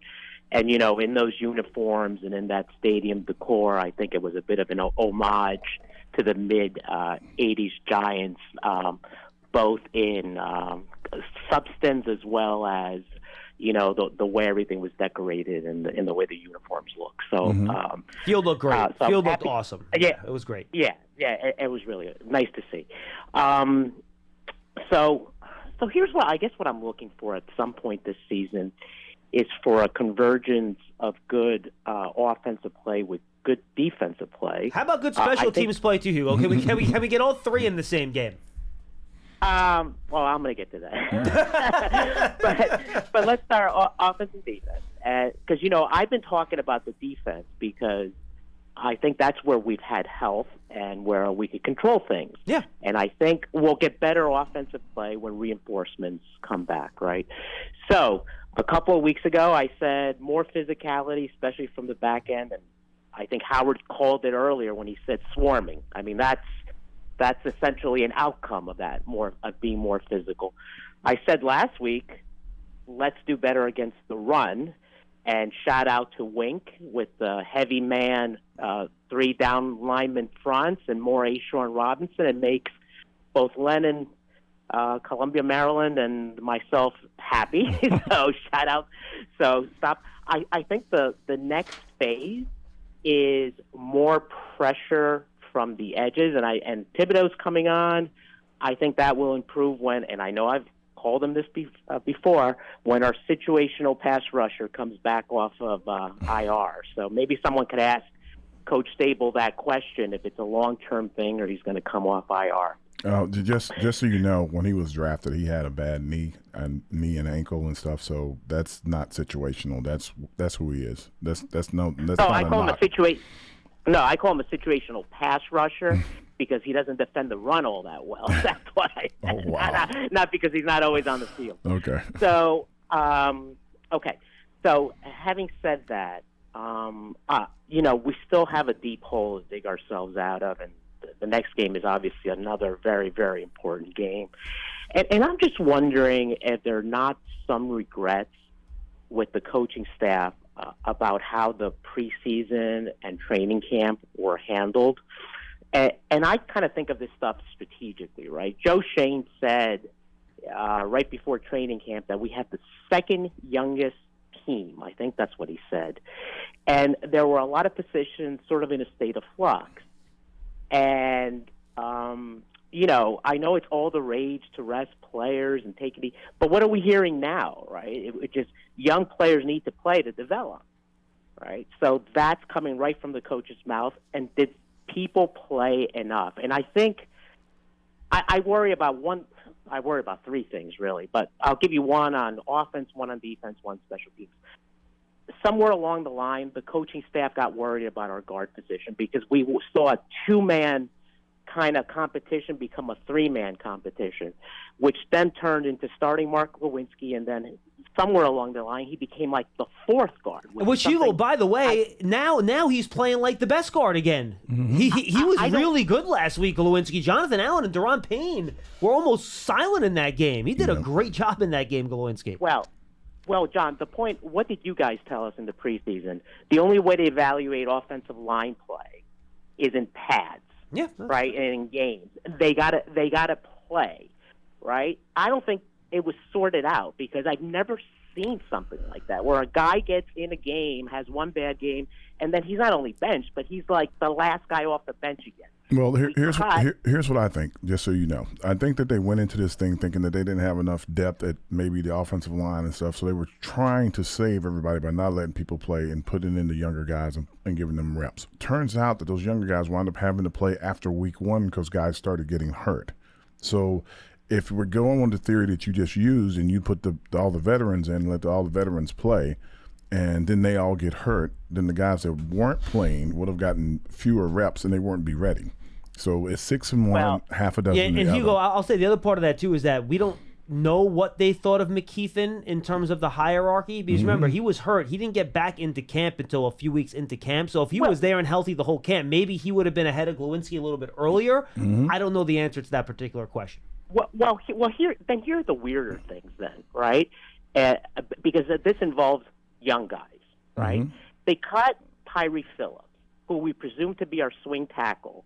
S5: And, in those uniforms and in that stadium decor, I think it was a bit of an homage to the mid-'80s Giants, both in substance as well as, the way everything was decorated and the way the uniforms look. So
S1: Field looked great. Field looked awesome.
S5: Yeah,
S1: it was great.
S5: Yeah, it was really nice to see. So here's what I'm looking for at some point this season is for a convergence of good offensive play with good defensive play.
S1: How about good special teams play too, Hugo? Can we get all three in the same game?
S5: Well, I'm going to get to that. but let's start offense and defense. Because, I've been talking about the defense because I think that's where we've had health and where we could control things.
S1: Yeah.
S5: And I think we'll get better offensive play when reinforcements come back, right? So a couple of weeks ago, I said more physicality, especially from the back end. And I think Howard called it earlier when he said swarming. I mean, that's essentially an outcome of that, of being more physical. I said last week, let's do better against the run. And shout out to Wink with the heavy man, 3 down lineman fronts and more Ashawn and Robinson. It makes both Lennon, Columbia, Maryland, and myself happy. So shout out. So stop. I think the next phase is more pressure from the edges, and Thibodeau's coming on. I think that will improve when, and I know I've called him this before, when our situational pass rusher comes back off of IR. So maybe someone could ask Coach Stable that question, if it's a long-term thing or he's going to come off IR.
S2: Just so you know, when he was drafted, he had a bad knee and ankle and stuff. So that's not situational. That's who he is. That's not a knock.
S5: I call him a situational pass rusher. Because he doesn't defend the run all that well. That's why.
S2: Oh, wow.
S5: Not because he's not always on the field.
S2: Okay.
S5: So, okay. So, having said that, we still have a deep hole to dig ourselves out of, and the next game is obviously another very, very important game. And I'm just wondering if there are not some regrets with the coaching staff about how the preseason and training camp were handled. And I kind of think of this stuff strategically, right? Joe Shane said right before training camp that we have the second youngest team. I think that's what he said. And there were a lot of positions sort of in a state of flux. And, I know it's all the rage to rest players and take it easy. But what are we hearing now, right? It just young players need to play to develop, right? So that's coming right from the coach's mouth. And did people play enough? And I think I worry about three things, really, but I'll give you one on offense, one on defense, one special teams. Somewhere along the line, the coaching staff got worried about our guard position because we saw a 2-man kind of competition become a 3-man competition, which then turned into starting Mark Lewinsky, and then somewhere along the line, he became like the 4th guard.
S1: Which, Hugo, by the way, now he's playing like the best guard again. Mm-hmm. He was really good last week, Lewinsky. Jonathan Allen and Deron Payne were almost silent in that game. He did a great job in that game, Lewinsky.
S5: Well, John, the point, what did you guys tell us in the preseason? The only way to evaluate offensive line play is in pads.
S1: Yeah.
S5: Right, and in games. They gotta play, right? I don't think it was sorted out because I've never seen something like that where a guy gets in a game, has one bad game, and then he's not only benched, but he's like the last guy off the bench again.
S2: Well, here's what I think, just so you know. I think that they went into this thing thinking that they didn't have enough depth at maybe the offensive line and stuff, so they were trying to save everybody by not letting people play and putting in the younger guys and giving them reps. Turns out that those younger guys wound up having to play after week 1 because guys started getting hurt. So if we're going on the theory that you just used and you put all the veterans in and let all the veterans play, and then they all get hurt, then the guys that weren't playing would have gotten fewer reps and they weren't be ready. So it's 6 in one, half a dozen in the other.
S1: And Hugo, I'll say the other part of that too is that we don't know what they thought of McKeithen in terms of the hierarchy. Because remember, he was hurt. He didn't get back into camp until a few weeks into camp. So if he was there and healthy the whole camp, maybe he would have been ahead of Lewinsky a little bit earlier. I don't know the answer to that particular question.
S5: Well, here are the weirder things then, right? Because this involves young guys, right? They cut Tyree Phillips, who we presume to be our swing tackle.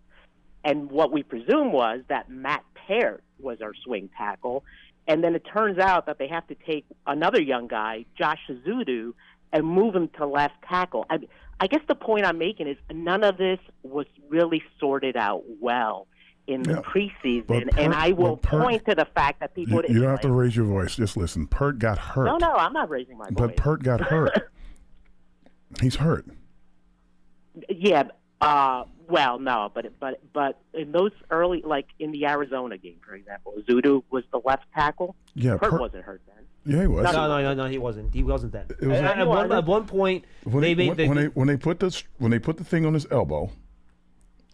S5: And what we presume was that Matt Peart was our swing tackle. And then it turns out that they have to take another young guy, Josh Azudu, and move him to left tackle. I guess the point I'm making is none of this was really sorted out well in the preseason. And I will point to the fact that people didn't.
S2: You don't have to raise your voice. Just listen. Peart got hurt.
S5: No, I'm not raising my voice.
S2: But Peart got hurt. He's hurt.
S5: Yeah. Well, no, but in those early, like in the Arizona game, for example, Azudu was the left tackle.
S2: Yeah,
S5: Peart wasn't hurt then.
S2: Yeah, he was.
S1: No, he wasn't. He wasn't then.
S2: It was
S1: at one point,
S2: when they put the thing on his elbow.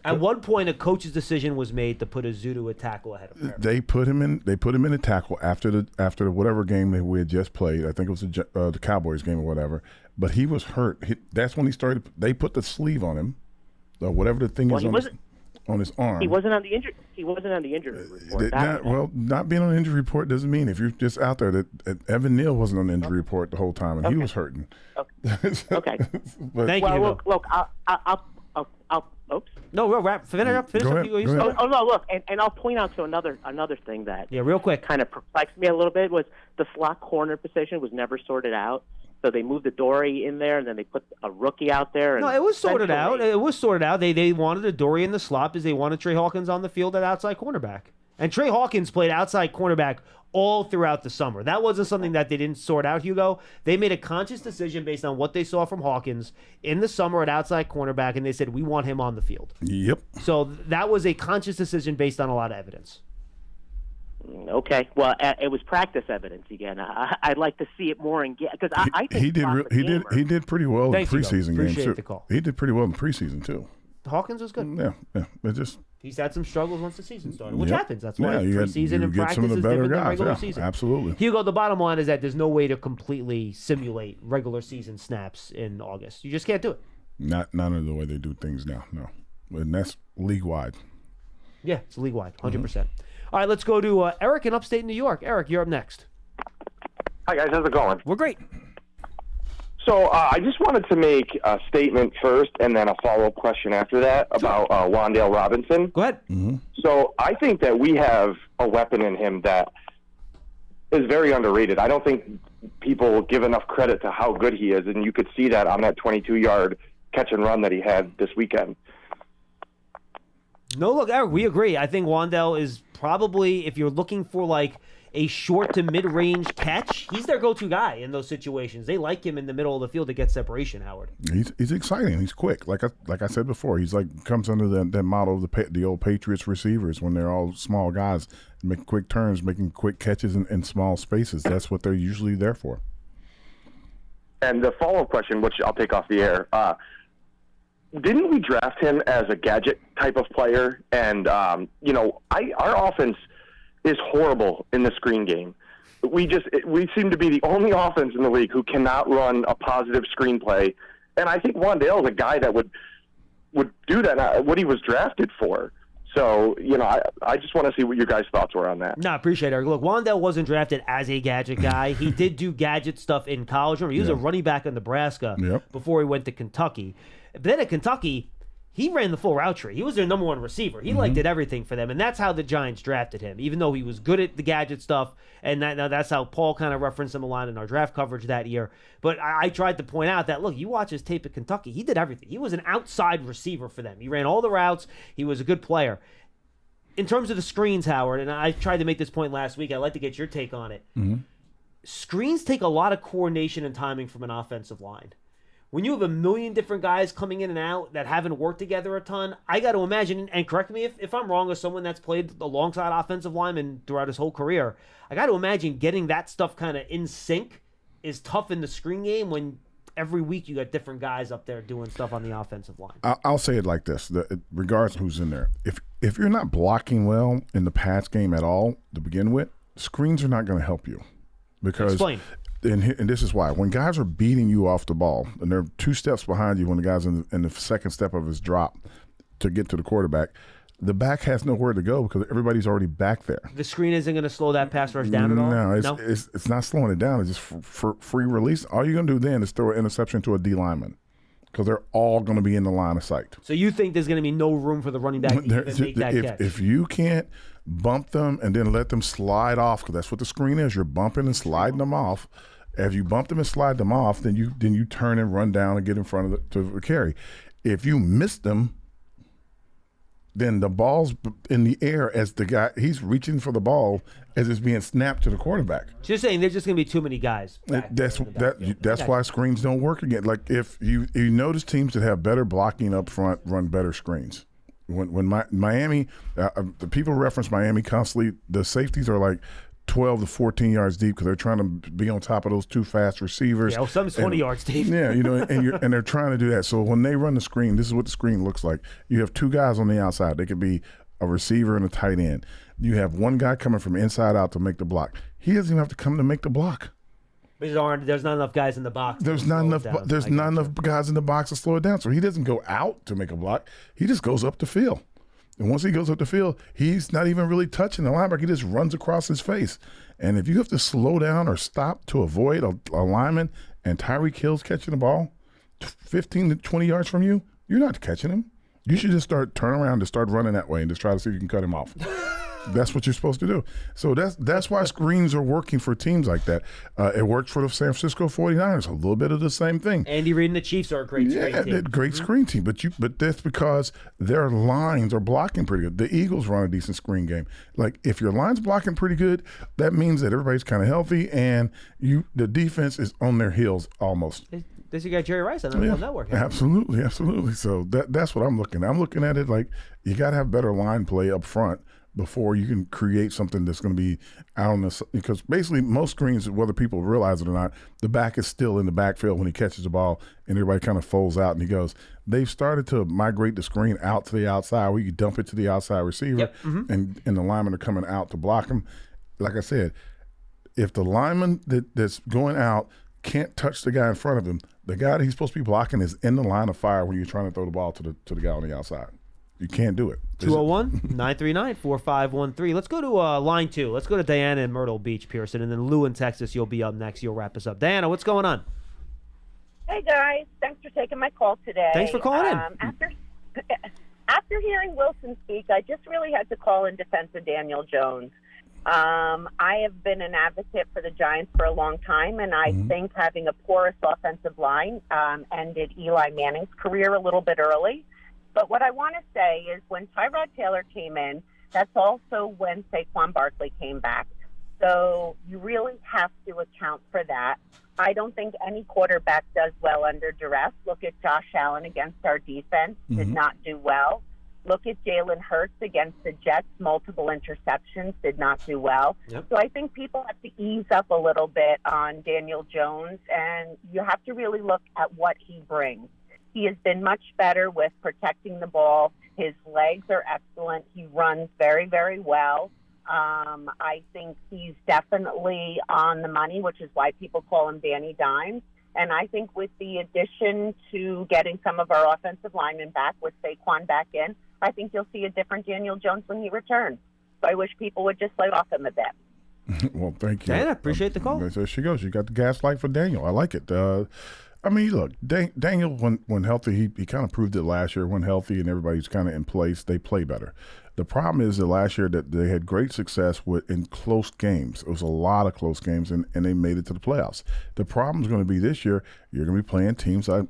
S1: At one point, a coach's decision was made to put Azudu at tackle ahead of him.
S2: They put him in a tackle after whatever game that we had just played. I think it was the Cowboys game or whatever. But he was hurt. That's when he started. They put the sleeve on him, or whatever the thing is on his arm.
S5: He wasn't on the injury. He wasn't on the injury report.
S2: Not being on the injury report doesn't mean if you're just out there that Evan Neal wasn't on the injury report the whole time and he was hurting.
S5: Okay.
S2: But,
S1: Thank you.
S5: Look. I'll oops.
S1: No, finish up.
S2: Go ahead.
S5: Oh no, look, and I'll point out to another thing that
S1: real quick
S5: kind of perplexed me a little bit was the slot corner position was never sorted out. So they moved the Dory in there, and then they put a rookie out there. And
S1: no, it was sorted out. It was sorted out. They wanted a Dory in the slot because they wanted Trey Hawkins on the field at outside cornerback. And Trey Hawkins played outside cornerback all throughout the summer. That wasn't something that they didn't sort out, Hugo. They made a conscious decision based on what they saw from Hawkins in the summer at outside cornerback, and they said, we want him on the field.
S2: Yep.
S1: So that was a conscious decision based on a lot of evidence.
S5: Okay, well, it was practice evidence again. I'd like to see it more because I think
S2: he did pretty well in preseason games too.
S1: The call.
S2: He did pretty well in preseason too.
S1: Hawkins was good.
S2: Yeah. It just
S1: he's had some struggles once the season started, which happens. That's why preseason and practice
S2: some of the
S1: is
S2: better
S1: different than
S2: guys.
S1: regular season.
S2: Absolutely.
S1: Hugo, the bottom line is that there's no way to completely simulate regular season snaps in August. You just can't do it.
S2: Not of the way they do things now. No, and that's league wide.
S1: Yeah, it's league wide, 100%. All right, let's go to Eric in upstate New York. Eric, you're up next.
S6: Hi, guys. How's it going?
S1: We're great.
S6: So I just wanted to make a statement first and then a follow-up question after that about Wan'Dale Robinson.
S1: Go ahead.
S2: Mm-hmm.
S6: So I think that we have a weapon in him that is very underrated. I don't think people give enough credit to how good he is, and you could see that on that 22-yard catch and run that he had this weekend.
S1: No, look, Eric, we agree. I think Wan'Dale is probably, if you're looking for like a short to mid-range catch, he's their go-to guy in those situations. They like him in the middle of the field to get separation, Howard.
S2: He's exciting. He's quick. Like I said before, he's comes under that model of the old Patriots receivers when they're all small guys, making quick turns, making quick catches in small spaces. That's what they're usually there for.
S6: And the follow-up question, which I'll take off the air, didn't we draft him as a gadget type of player? And, our offense is horrible in the screen game. We seem to be the only offense in the league who cannot run a positive screenplay. And I think Wan'Dale is a guy that would do that, what he was drafted for. So, I just want to see what your guys' thoughts were on that.
S1: No, I appreciate it, Eric. Look, Wan'Dale wasn't drafted as a gadget guy. He did do gadget stuff in college. Remember, he was a running back in Nebraska before he went to Kentucky. But then at Kentucky, he ran the full route tree. He was their number one receiver. He did everything for them, and that's how the Giants drafted him, even though he was good at the gadget stuff. And that's how Paul kind of referenced him a lot in our draft coverage that year. But I tried to point out that, look, you watch his tape at Kentucky, he did everything. He was an outside receiver for them. He ran all the routes. He was a good player. In terms of the screens, Howard, and I tried to make this point last week, I'd like to get your take on it.
S2: Mm-hmm.
S1: Screens take a lot of coordination and timing from an offensive line. When you have a million different guys coming in and out that haven't worked together a ton, I got to imagine, and correct me if I'm wrong, as someone that's played alongside offensive linemen throughout his whole career, I got to imagine getting that stuff kind of in sync is tough in the screen game when every week you got different guys up there doing stuff on the offensive line.
S2: I'll say it like this, regardless of who's in there. If you're not blocking well in the pass game at all to begin with, screens are not going to help you. Because
S1: Explain.
S2: And this is why. When guys are beating you off the ball, and they're 2 steps behind you when the guy's in the second step of his drop to get to the quarterback, the back has nowhere to go because everybody's already back there.
S1: The screen isn't going to slow that pass rush down at all?
S2: No, it's not slowing it down. It's just for free release. All you're going to do then is throw an interception to a D lineman because they're all going to be in the line of sight.
S1: So you think there's going to be no room for the running back to even make that catch?
S2: If you can't bump them and then let them slide off, because that's what the screen is, you're bumping and sliding them off. If you bump them and slide them off, then you turn and run down and get in front of the carry. If you miss them, then the ball's in the air as the guy, he's reaching for the ball as it's being snapped to the quarterback.
S1: So you're saying there's just going to be too many guys.
S2: That's why screens don't work again. Like if you notice teams that have better blocking up front run better screens. When Miami, the people reference Miami constantly, the safeties are like 12 to 14 yards deep because they're trying to be on top of those two fast receivers.
S1: Yeah, well, some's 20 yards deep.
S2: Yeah, and they're trying to do that. So when they run the screen, this is what the screen looks like. You have two guys on the outside. They could be a receiver and a tight end. You have one guy coming from inside out to make the block. He doesn't even have to come to make the block.
S1: There's not enough guys in the box.
S2: There's not enough guys in the box to slow it down. So he doesn't go out to make a block. He just goes up the field. And once he goes up the field, he's not even really touching the linebacker. He just runs across his face. And if you have to slow down or stop to avoid a lineman and Tyreek Hill's catching the ball 15 to 20 yards from you, you're not catching him. You should just turn around and start running that way and just try to see if you can cut him off. That's what you're supposed to do. So that's why screens are working for teams like that. It worked for the San Francisco 49ers. A little bit of the same thing.
S1: Andy Reid and the Chiefs are a great screen team.
S2: Yeah, great screen team. But that's because their lines are blocking pretty good. The Eagles run a decent screen game. Like, if your line's blocking pretty good, that means that everybody's kind of healthy and the defense is on their heels almost.
S1: This you got Jerry Rice on the network.
S2: Absolutely. So that's what I'm looking at. I'm looking at it like you got to have better line play up front before you can create something that's going to be out on the, because basically most screens, whether people realize it or not, the back is still in the backfield when he catches the ball and everybody kind of folds out and he goes. They've started to migrate the screen out to the outside where you dump it to the outside receiver and the linemen are coming out to block him. Like I said, if the lineman that's going out can't touch the guy in front of him, the guy that he's supposed to be blocking is in the line of fire when you're trying to throw the ball to the guy on the outside. You can't do it.
S1: 201-939-4513. Let's go to line 2. Let's go to Diana in Myrtle Beach, Pearson, and then Lou in Texas. You'll be up next. You'll wrap us up. Diana, what's going on?
S7: Hey, guys. Thanks for taking my call today.
S1: Thanks for calling in.
S7: After hearing Wilson speak, I just really had to call in defense of Daniel Jones. I have been an advocate for the Giants for a long time, and I think having a porous offensive line ended Eli Manning's career a little bit early. But what I want to say is when Tyrod Taylor came in, that's also when Saquon Barkley came back. So you really have to account for that. I don't think any quarterback does well under duress. Look at Josh Allen against our defense, did not do well. Look at Jalen Hurts against the Jets, multiple interceptions, did not do well.
S1: Yep.
S7: So I think people have to ease up a little bit on Daniel Jones, and you have to really look at what he brings. He has been much better with protecting the ball. His legs are excellent. He runs very, very well. I think he's definitely on the money, which is why people call him Danny Dimes. And I think with the addition to getting some of our offensive linemen back, with Saquon back in, I think you'll see a different Daniel Jones when he returns. So I wish people would just let off him a bit.
S2: Well, thank you.
S1: Diana, appreciate the call.
S2: There she goes. You got the gaslight for Daniel. I like it. I mean, look, Daniel, when healthy, he kind of proved it last year. When healthy and everybody's kind of in place, they play better. The problem is that last year that they had great success in close games. It was a lot of close games, and they made it to the playoffs. The problem is going to be this year, you're going to be playing teams, I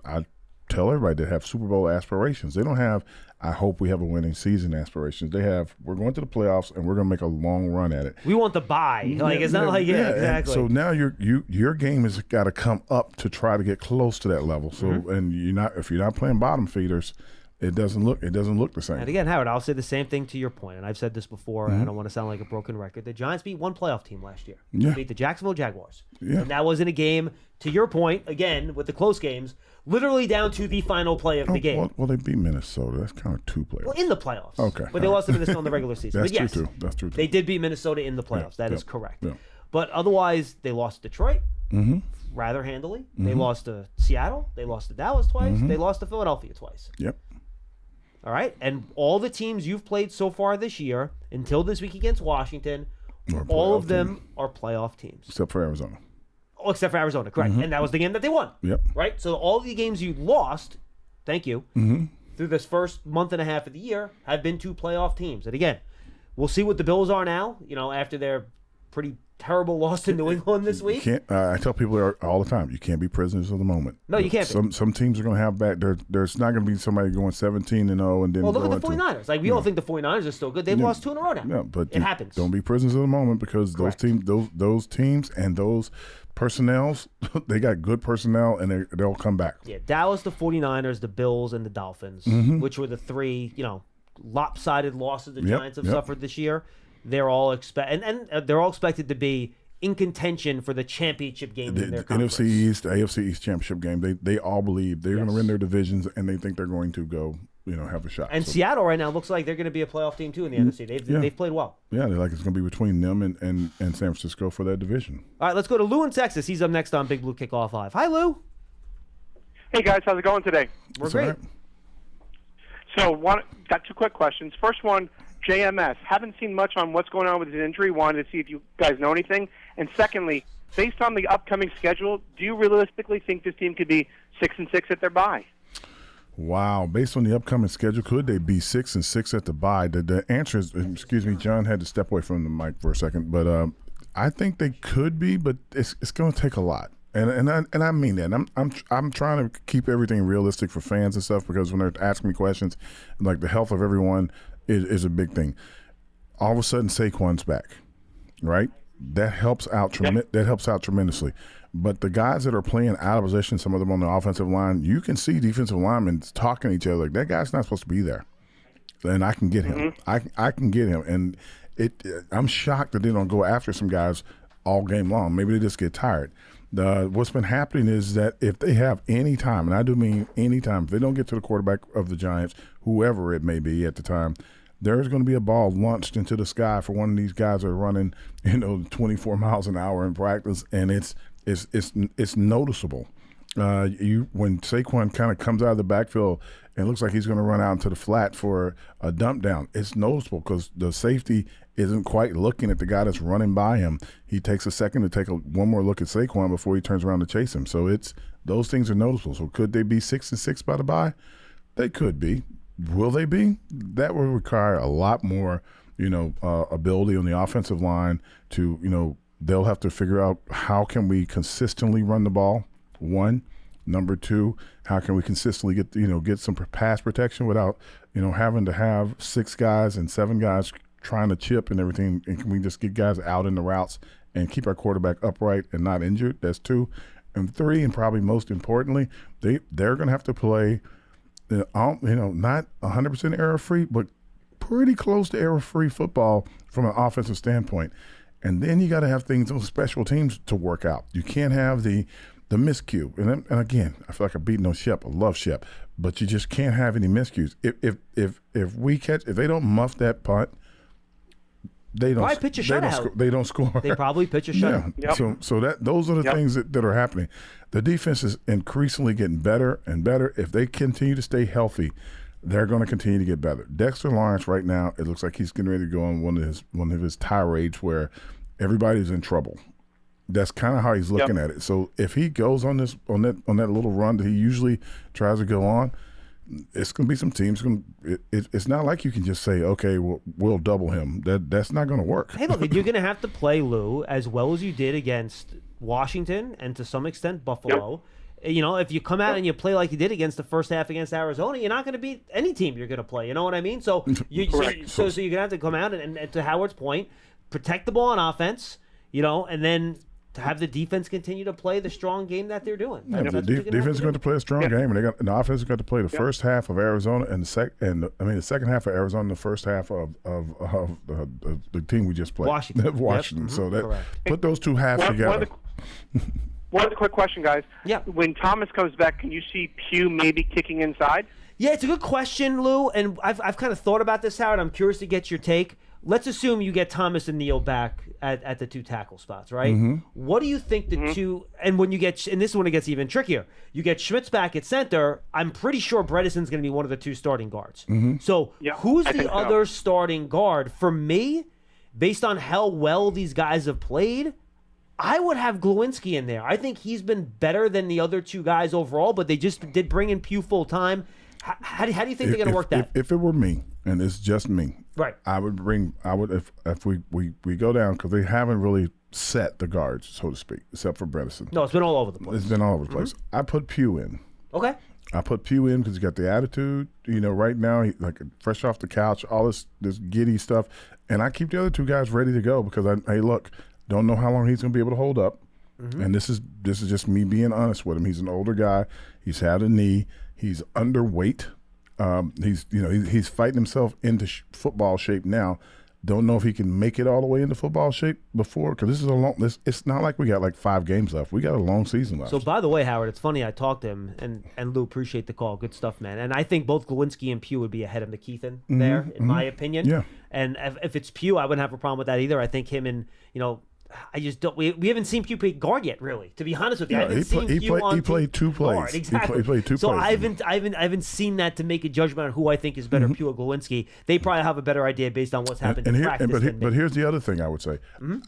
S2: tell everybody, that have Super Bowl aspirations. They don't have, I hope we have a winning season aspirations. They have, we're going to the playoffs, and we're going to make a long run at it.
S1: We want the bye. It's not like, exactly.
S2: So now your game has got to come up to try to get close to that level. So and if you're not playing bottom feeders, it doesn't look the same.
S1: And again, Howard, I'll say the same thing to your point, and I've said this before, and I don't want to sound like a broken record. The Giants beat one playoff team last year.
S2: Yeah.
S1: They beat the Jacksonville Jaguars.
S2: Yeah.
S1: And that was in a game, to your point, again, with the close games, literally down to the final play of the game.
S2: Well, they beat Minnesota. That's kind of two players.
S1: Well, in the playoffs.
S2: Okay.
S1: But they lost to Minnesota in the regular season.
S2: That's
S1: but yes,
S2: true, too. That's true, too.
S1: They did beat Minnesota in the playoffs. That is correct.
S2: Yeah.
S1: But otherwise, they lost to Detroit rather handily. They lost to Seattle. They lost to Dallas twice. They lost to Philadelphia twice.
S2: Yep.
S1: All right? And all the teams you've played so far this year, until this week against Washington, all of them are playoff teams.
S2: Except for Arizona.
S1: Oh, except for Arizona, correct. And that was the game that they won.
S2: Yep.
S1: Right? So all the games you lost, thank you, through this first month and a half of the year have been to playoff teams. And again, we'll see what the Bills are now, after their pretty terrible loss to New England this week.
S2: I tell people all the time, you can't be prisoners of the moment.
S1: No, you can't.
S2: Some teams are going to have back. There's not going to be somebody going 17-0 and then.
S1: Well, look at the 49ers. Like, we all think the 49ers are still good. They've lost 2 in a row now.
S2: Yeah, but
S1: it happens.
S2: Don't be prisoners of the moment, because those teams and those personnels, they got good personnel, and they'll come back.
S1: Yeah, Dallas, the 49ers, the Bills, and the Dolphins, which were the 3, lopsided losses the Giants have suffered this year. they're all they're all expected to be in contention for the championship game in their conference.
S2: NFC East, the AFC East championship game. They all believe they're going to win their divisions, and they think they're going to go, have a shot.
S1: And Seattle right now looks like they're going to be a playoff team too in the NFC. They've played well.
S2: Yeah, they're like it's going to be between them and San Francisco for that division.
S1: All right, let's go to Lou in Texas. He's up next on Big Blue Kickoff Live. Hi, Lou.
S8: Hey guys, how's it going today?
S1: We're great.
S2: Right.
S8: So, got two quick questions. First one, JMS. Haven't seen much on what's going on with his injury. Wanted to see if you guys know anything. And secondly, based on the upcoming schedule, do you realistically think this team could be 6-6 at their bye?
S2: Wow, based on the upcoming schedule, could they be 6-6 at the bye? The answer is, excuse me, John had to step away from the mic for a second, but I think they could be, but it's going to take a lot. And I mean that. I'm trying to keep everything realistic for fans and stuff, because when they're asking me questions, like the health of everyone is a big thing. All of a sudden, Saquon's back, right? That helps out. That helps out tremendously. But the guys that are playing out of position, some of them on the offensive line, you can see defensive linemen talking to each other like that guy's not supposed to be there, and I can get him. I can get him, and I'm shocked that they don't go after some guys all game long. Maybe they just get tired. What's been happening is that if they have any time, and I do mean any time, if they don't get to the quarterback of the Giants, whoever it may be at the time, there's going to be a ball launched into the sky for one of these guys that are running, 24 miles an hour in practice, and it's noticeable. When Saquon kind of comes out of the backfield and it looks like he's going to run out into the flat for a dump down, it's noticeable because the safety isn't quite looking at the guy that's running by him. He takes a second to take one more look at Saquon before he turns around to chase him. So those things are noticeable. So could they be 6-6 by the bye? They could be. Will they be? That will require a lot more, ability on the offensive line to, they'll have to figure out how can we consistently run the ball, one. Number two, how can we consistently get some pass protection without, having to have 6 guys and 7 guys trying to chip and everything, and can we just get guys out in the routes and keep our quarterback upright and not injured? That's 2. And 3, and probably most importantly, they're going to have to play, not 100% error-free, but pretty close to error-free football from an offensive standpoint. And then you got to have things on special teams to work out. You can't have the miscue. And again, I feel like I'm beating on Shep. I love Shep, but you just can't have any miscues. If they don't muff that punt, they don't
S1: pitch a shutout.
S2: They don't score.
S1: They probably pitch a shutout.
S2: Yeah. Yep. So those are the things that are happening. The defense is increasingly getting better and better. If they continue to stay healthy, they're going to continue to get better. Dexter Lawrence right now, it looks like he's getting ready to go on one of his tirades where everybody's in trouble. That's kind of how he's looking at it. So if he goes on that little run that he usually tries to go on, it's going to be some teams. It's not like you can just say, okay, we'll double him. That's not going to work.
S1: Hey, look, you're going to have to play, Lou, as well as you did against Washington and to some extent Buffalo. If you come out and you play like you did against the first half against Arizona, you're not going to beat any team you're going to play. You know what I mean? So you're going to have to come out and to Howard's point, protect the ball on offense, and then to have the defense continue to play the strong game that they're doing.
S2: Yeah, the defense is going to play a strong game, and the offense is going to play the first half of Arizona and the second half of Arizona, and the first half of the team we just played, Washington. So put those two halves together.
S8: One other quick question, guys.
S1: Yeah.
S8: When Thomas comes back, can you see Pugh maybe kicking inside?
S1: Yeah, it's a good question, Lou, and I've kind of thought about this, Howard. I'm curious to get your take. Let's assume you get Thomas and Neal back at the 2 tackle spots, right? Mm-hmm. What do you think the two – and when you get – and this is when it gets even trickier. You get Schmitz back at center. I'm pretty sure Bredesen's going to be one of the 2 starting guards. Mm-hmm. So who's the other starting guard? For me, based on how well these guys have played, I would have Glowinski in there. I think he's been better than the other 2 guys overall, but they just did bring in Pugh full time. How do you think they're going to work that?
S2: If it were me, and it's just me,
S1: right?
S2: I would if we go down, because they haven't really set the guards, so to speak, except for Bredesen.
S1: No, it's been all over the place.
S2: It's been all over the place. I put Pugh in.
S1: Okay.
S2: I put Pugh in because he's got the attitude. Right now, he like fresh off the couch, all this giddy stuff, and I keep the other 2 guys ready to go because don't know how long he's going to be able to hold up. Mm-hmm. And this is just me being honest with him. He's an older guy. He's had a knee. He's underweight. He's fighting himself into football shape now. Don't know if he can make it all the way into football shape before, because this is a long. It's not like we got like 5 games left. We got a long season left.
S1: So by the way, Howard, it's funny. I talked to him, and Lou, appreciate the call. Good stuff, man. And I think both Glowinski and Pugh would be ahead of McKeithen there, in my opinion.
S2: Yeah.
S1: And if it's Pugh, I wouldn't have a problem with that either. I think him and I just don't. We haven't seen Pugh play guard yet, really. To be honest with you, I haven't seen Pugh on
S2: he played 2 plays.
S1: Guard. Exactly.
S2: He played 2
S1: so
S2: plays.
S1: I haven't seen that to make a judgment on who I think is better, Pugh or Glowinski. They probably have a better idea based on what's happened in practice.
S2: But here's the other thing I would say.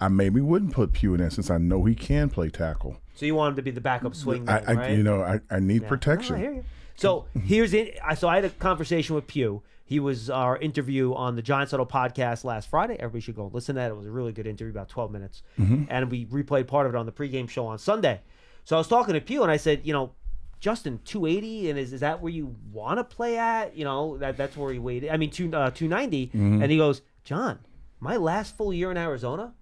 S2: I maybe wouldn't put Pugh in there since I know he can play tackle.
S1: So you want him to be the backup swing man, right?
S2: I need protection.
S1: I hear you. So here's it. So I had a conversation with Pugh. He was our interview on the Giants Huddle podcast last Friday. Everybody should go and listen to that. It was a really good interview, about 12 minutes. And we replayed part of it on the pregame show on Sunday. So I was talking to Pugh, and I said, Justin, 280, and is that where you want to play at? That's where he waited. I mean, 290. And he goes, John, my last full year in Arizona,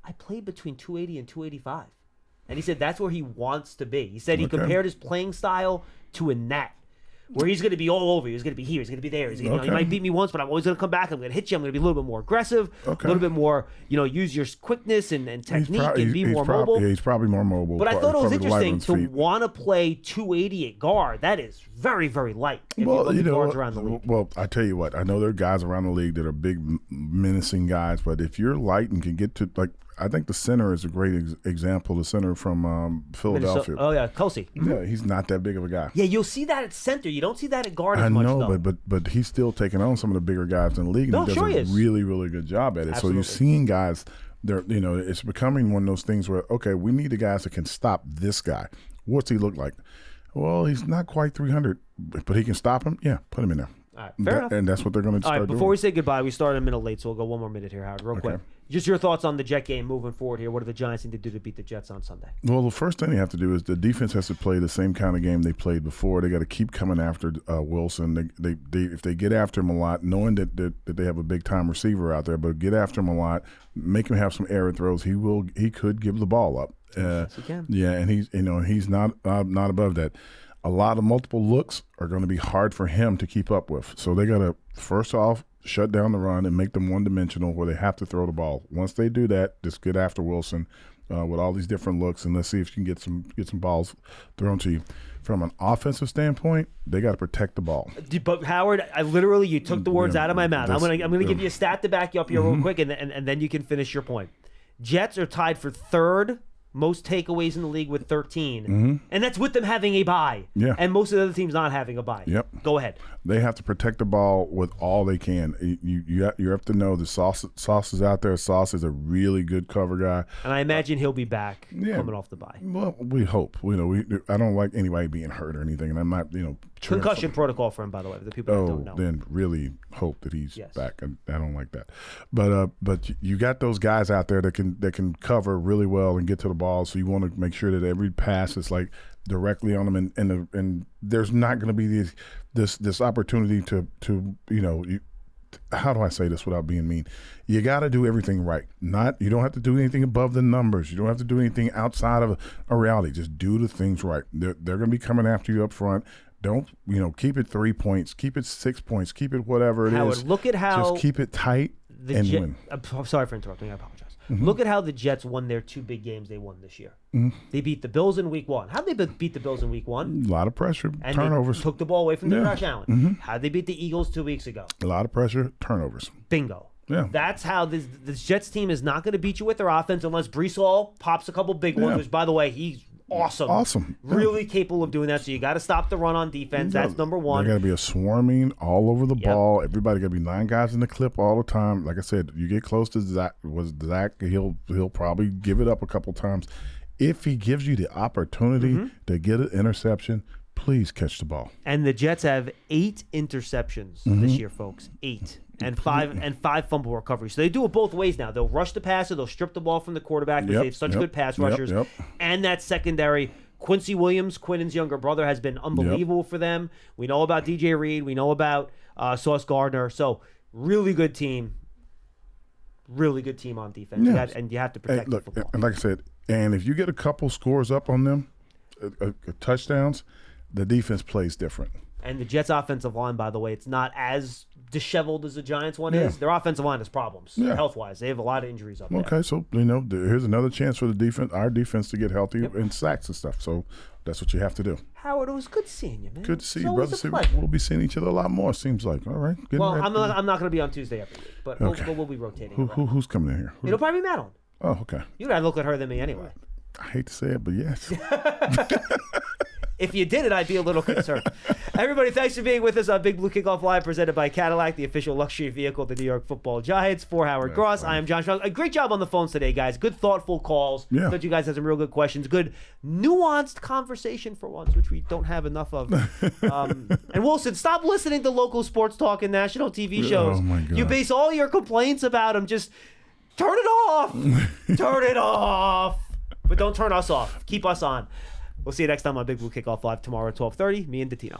S1: I played between 280 and 285. And he said that's where he wants to be. He said he compared his playing style to a gnat, where he's going to be all over. He's going to be here. He's going to be there. He might beat me once, but I'm always going to come back. I'm going to hit you. I'm going to be a little bit more aggressive, a little bit more, use your quickness and technique and be more mobile.
S2: Yeah, he's probably more mobile.
S1: But I thought it was interesting to want to play 280 at guard. That is very, very light. Guards around the league.
S2: Well, I tell you what. I know there are guys around the league that are big, menacing guys, but if you're light and can get to I think the center is a great example. The center from Philadelphia.
S1: Oh yeah, Kelsey.
S2: Yeah, he's not that big of a guy.
S1: Yeah, you'll see that at center. You don't see that at guard as much. I know,
S2: but he's still taking on some of the bigger guys in the league, and he does a really, really good job at it.
S1: Absolutely.
S2: So you're seeing guys. It's becoming one of those things where we need the guys that can stop this guy. What's he look like? Well, he's not quite 300, but he can stop him. Yeah, put him in there.
S1: All right, fair enough.
S2: And that's what they're going to start doing.
S1: Before we say goodbye, we started a minute late, so we'll go one more minute here, Howard, real quick. Just your thoughts on the Jet game moving forward here. What do the Giants need to do to beat the Jets on Sunday?
S2: Well, the first thing they have to do is the defense has to play the same kind of game they played before. They got to keep coming after Wilson. They if they get after him a lot, knowing that they have a big time receiver out there, but get after him a lot, make him have some error throws. He could give the ball up.
S1: Yes, he can.
S2: Yeah, and he's not above that. A lot of multiple looks are going to be hard for him to keep up with. So they got to, first off, shut down the run and make them one-dimensional where they have to throw the ball. Once they do that, just get after Wilson with all these different looks, and let's see if you can get some balls thrown to you. From an offensive standpoint, they got to protect the ball.
S1: But Howard, you took the words out of my mouth. I'm gonna give you a stat to back you up here real quick, and then you can finish your point. Jets are tied for third most takeaways in the league with 13, and that's with them having a bye.
S2: Yeah,
S1: and most of the other teams not having a bye.
S2: Yep.
S1: Go ahead.
S2: They have to protect the ball with all they can. You have to know the Sauce is out there. Sauce is a really good cover guy,
S1: and I imagine he'll be back coming off the bye.
S2: Well, we hope. I don't like anybody being hurt or anything, and I'm not
S1: concussion protocol for him, by the way, for the people that don't know.
S2: Then really hope that he's back. I don't like that, but you got those guys out there that can cover really well and get to the ball. So you want to make sure that every pass is directly on them, and there's not going to be this opportunity to how do I say this without being mean? You got to do everything right. You don't have to do anything above the numbers. You don't have to do anything outside of a reality. Just do the things right. They're going to be coming after you up front. Don't keep it 3 points, keep it 6 points, keep it whatever it is.
S1: Look at how
S2: just keep it tight and win.
S1: I'm sorry for interrupting. I apologize. Look at how the Jets won their 2 big games they won this year. They beat the Bills in Week 1. How'd they beat the Bills in Week 1?
S2: A lot of pressure,
S1: and
S2: turnovers.
S1: They took the ball away from Josh Allen. How'd they beat the Eagles 2 weeks ago?
S2: A lot of pressure, turnovers.
S1: Bingo.
S2: Yeah.
S1: That's how this Jets team is not going to beat you with their offense unless Breece Hall pops a couple big ones, which, by the way, he's awesome. Really capable of doing that. So you got to stop the run on defense. That's number one.
S2: There got to be a swarming all over the ball. Everybody got to be 9 guys in the clip all the time. Like I said, you get close to Zach, he'll probably give it up a couple times. If he gives you the opportunity to get an interception, please catch the ball.
S1: And the Jets have 8 interceptions this year, folks. 8. And 5 fumble recoveries. So they do it both ways now. They'll rush the passer. They'll strip the ball from the quarterback because they have such good pass rushers. And that secondary, Quincy Williams, Quinnen's younger brother, has been unbelievable for them. We know about DJ Reed. We know about Sauce Gardner. So really good team. Really good team on defense. And you have to protect the football.
S2: And like I said, and if you get a couple scores up on them, touchdowns, the defense plays different.
S1: And the Jets' offensive line, by the way, it's not as disheveled as the Giants one is, their offensive line has problems health-wise. They have a lot of injuries up there.
S2: Okay, so here's another chance for our defense to get healthy and sacks and stuff. So that's what you have to do.
S1: Howard, it was good seeing you, man.
S2: Good to see
S1: It's
S2: you,
S1: always
S2: brother.
S1: a pleasure.
S2: We'll be seeing each other a lot more. Seems like. All right.
S1: I'm not going to be on Tuesday every week, but we'll be rotating.
S2: Who's coming in here?
S1: It'll probably be Madeline.
S2: Oh, okay.
S1: You'd rather look at her than me anyway.
S2: I hate to say it, but yes.
S1: If you did it, I'd be a little concerned. Everybody, thanks for being with us on Big Blue Kickoff Live, presented by Cadillac, the official luxury vehicle of the New York Football Giants. For Howard Cross, I am John Schmeelk. A great job on the phones today, guys. Good, thoughtful calls.
S2: Yeah.
S1: Thought you guys had some real good questions. Good, nuanced conversation for once, which we don't have enough of. And Wilson, stop listening to local sports talk and national TV shows.
S2: Oh, my God.
S1: You base all your complaints about them. Just turn it off. Turn it off. But don't turn us off. Keep us on. We'll see you next time on Big Blue Kickoff Live tomorrow at 12:30. Me and Dottino.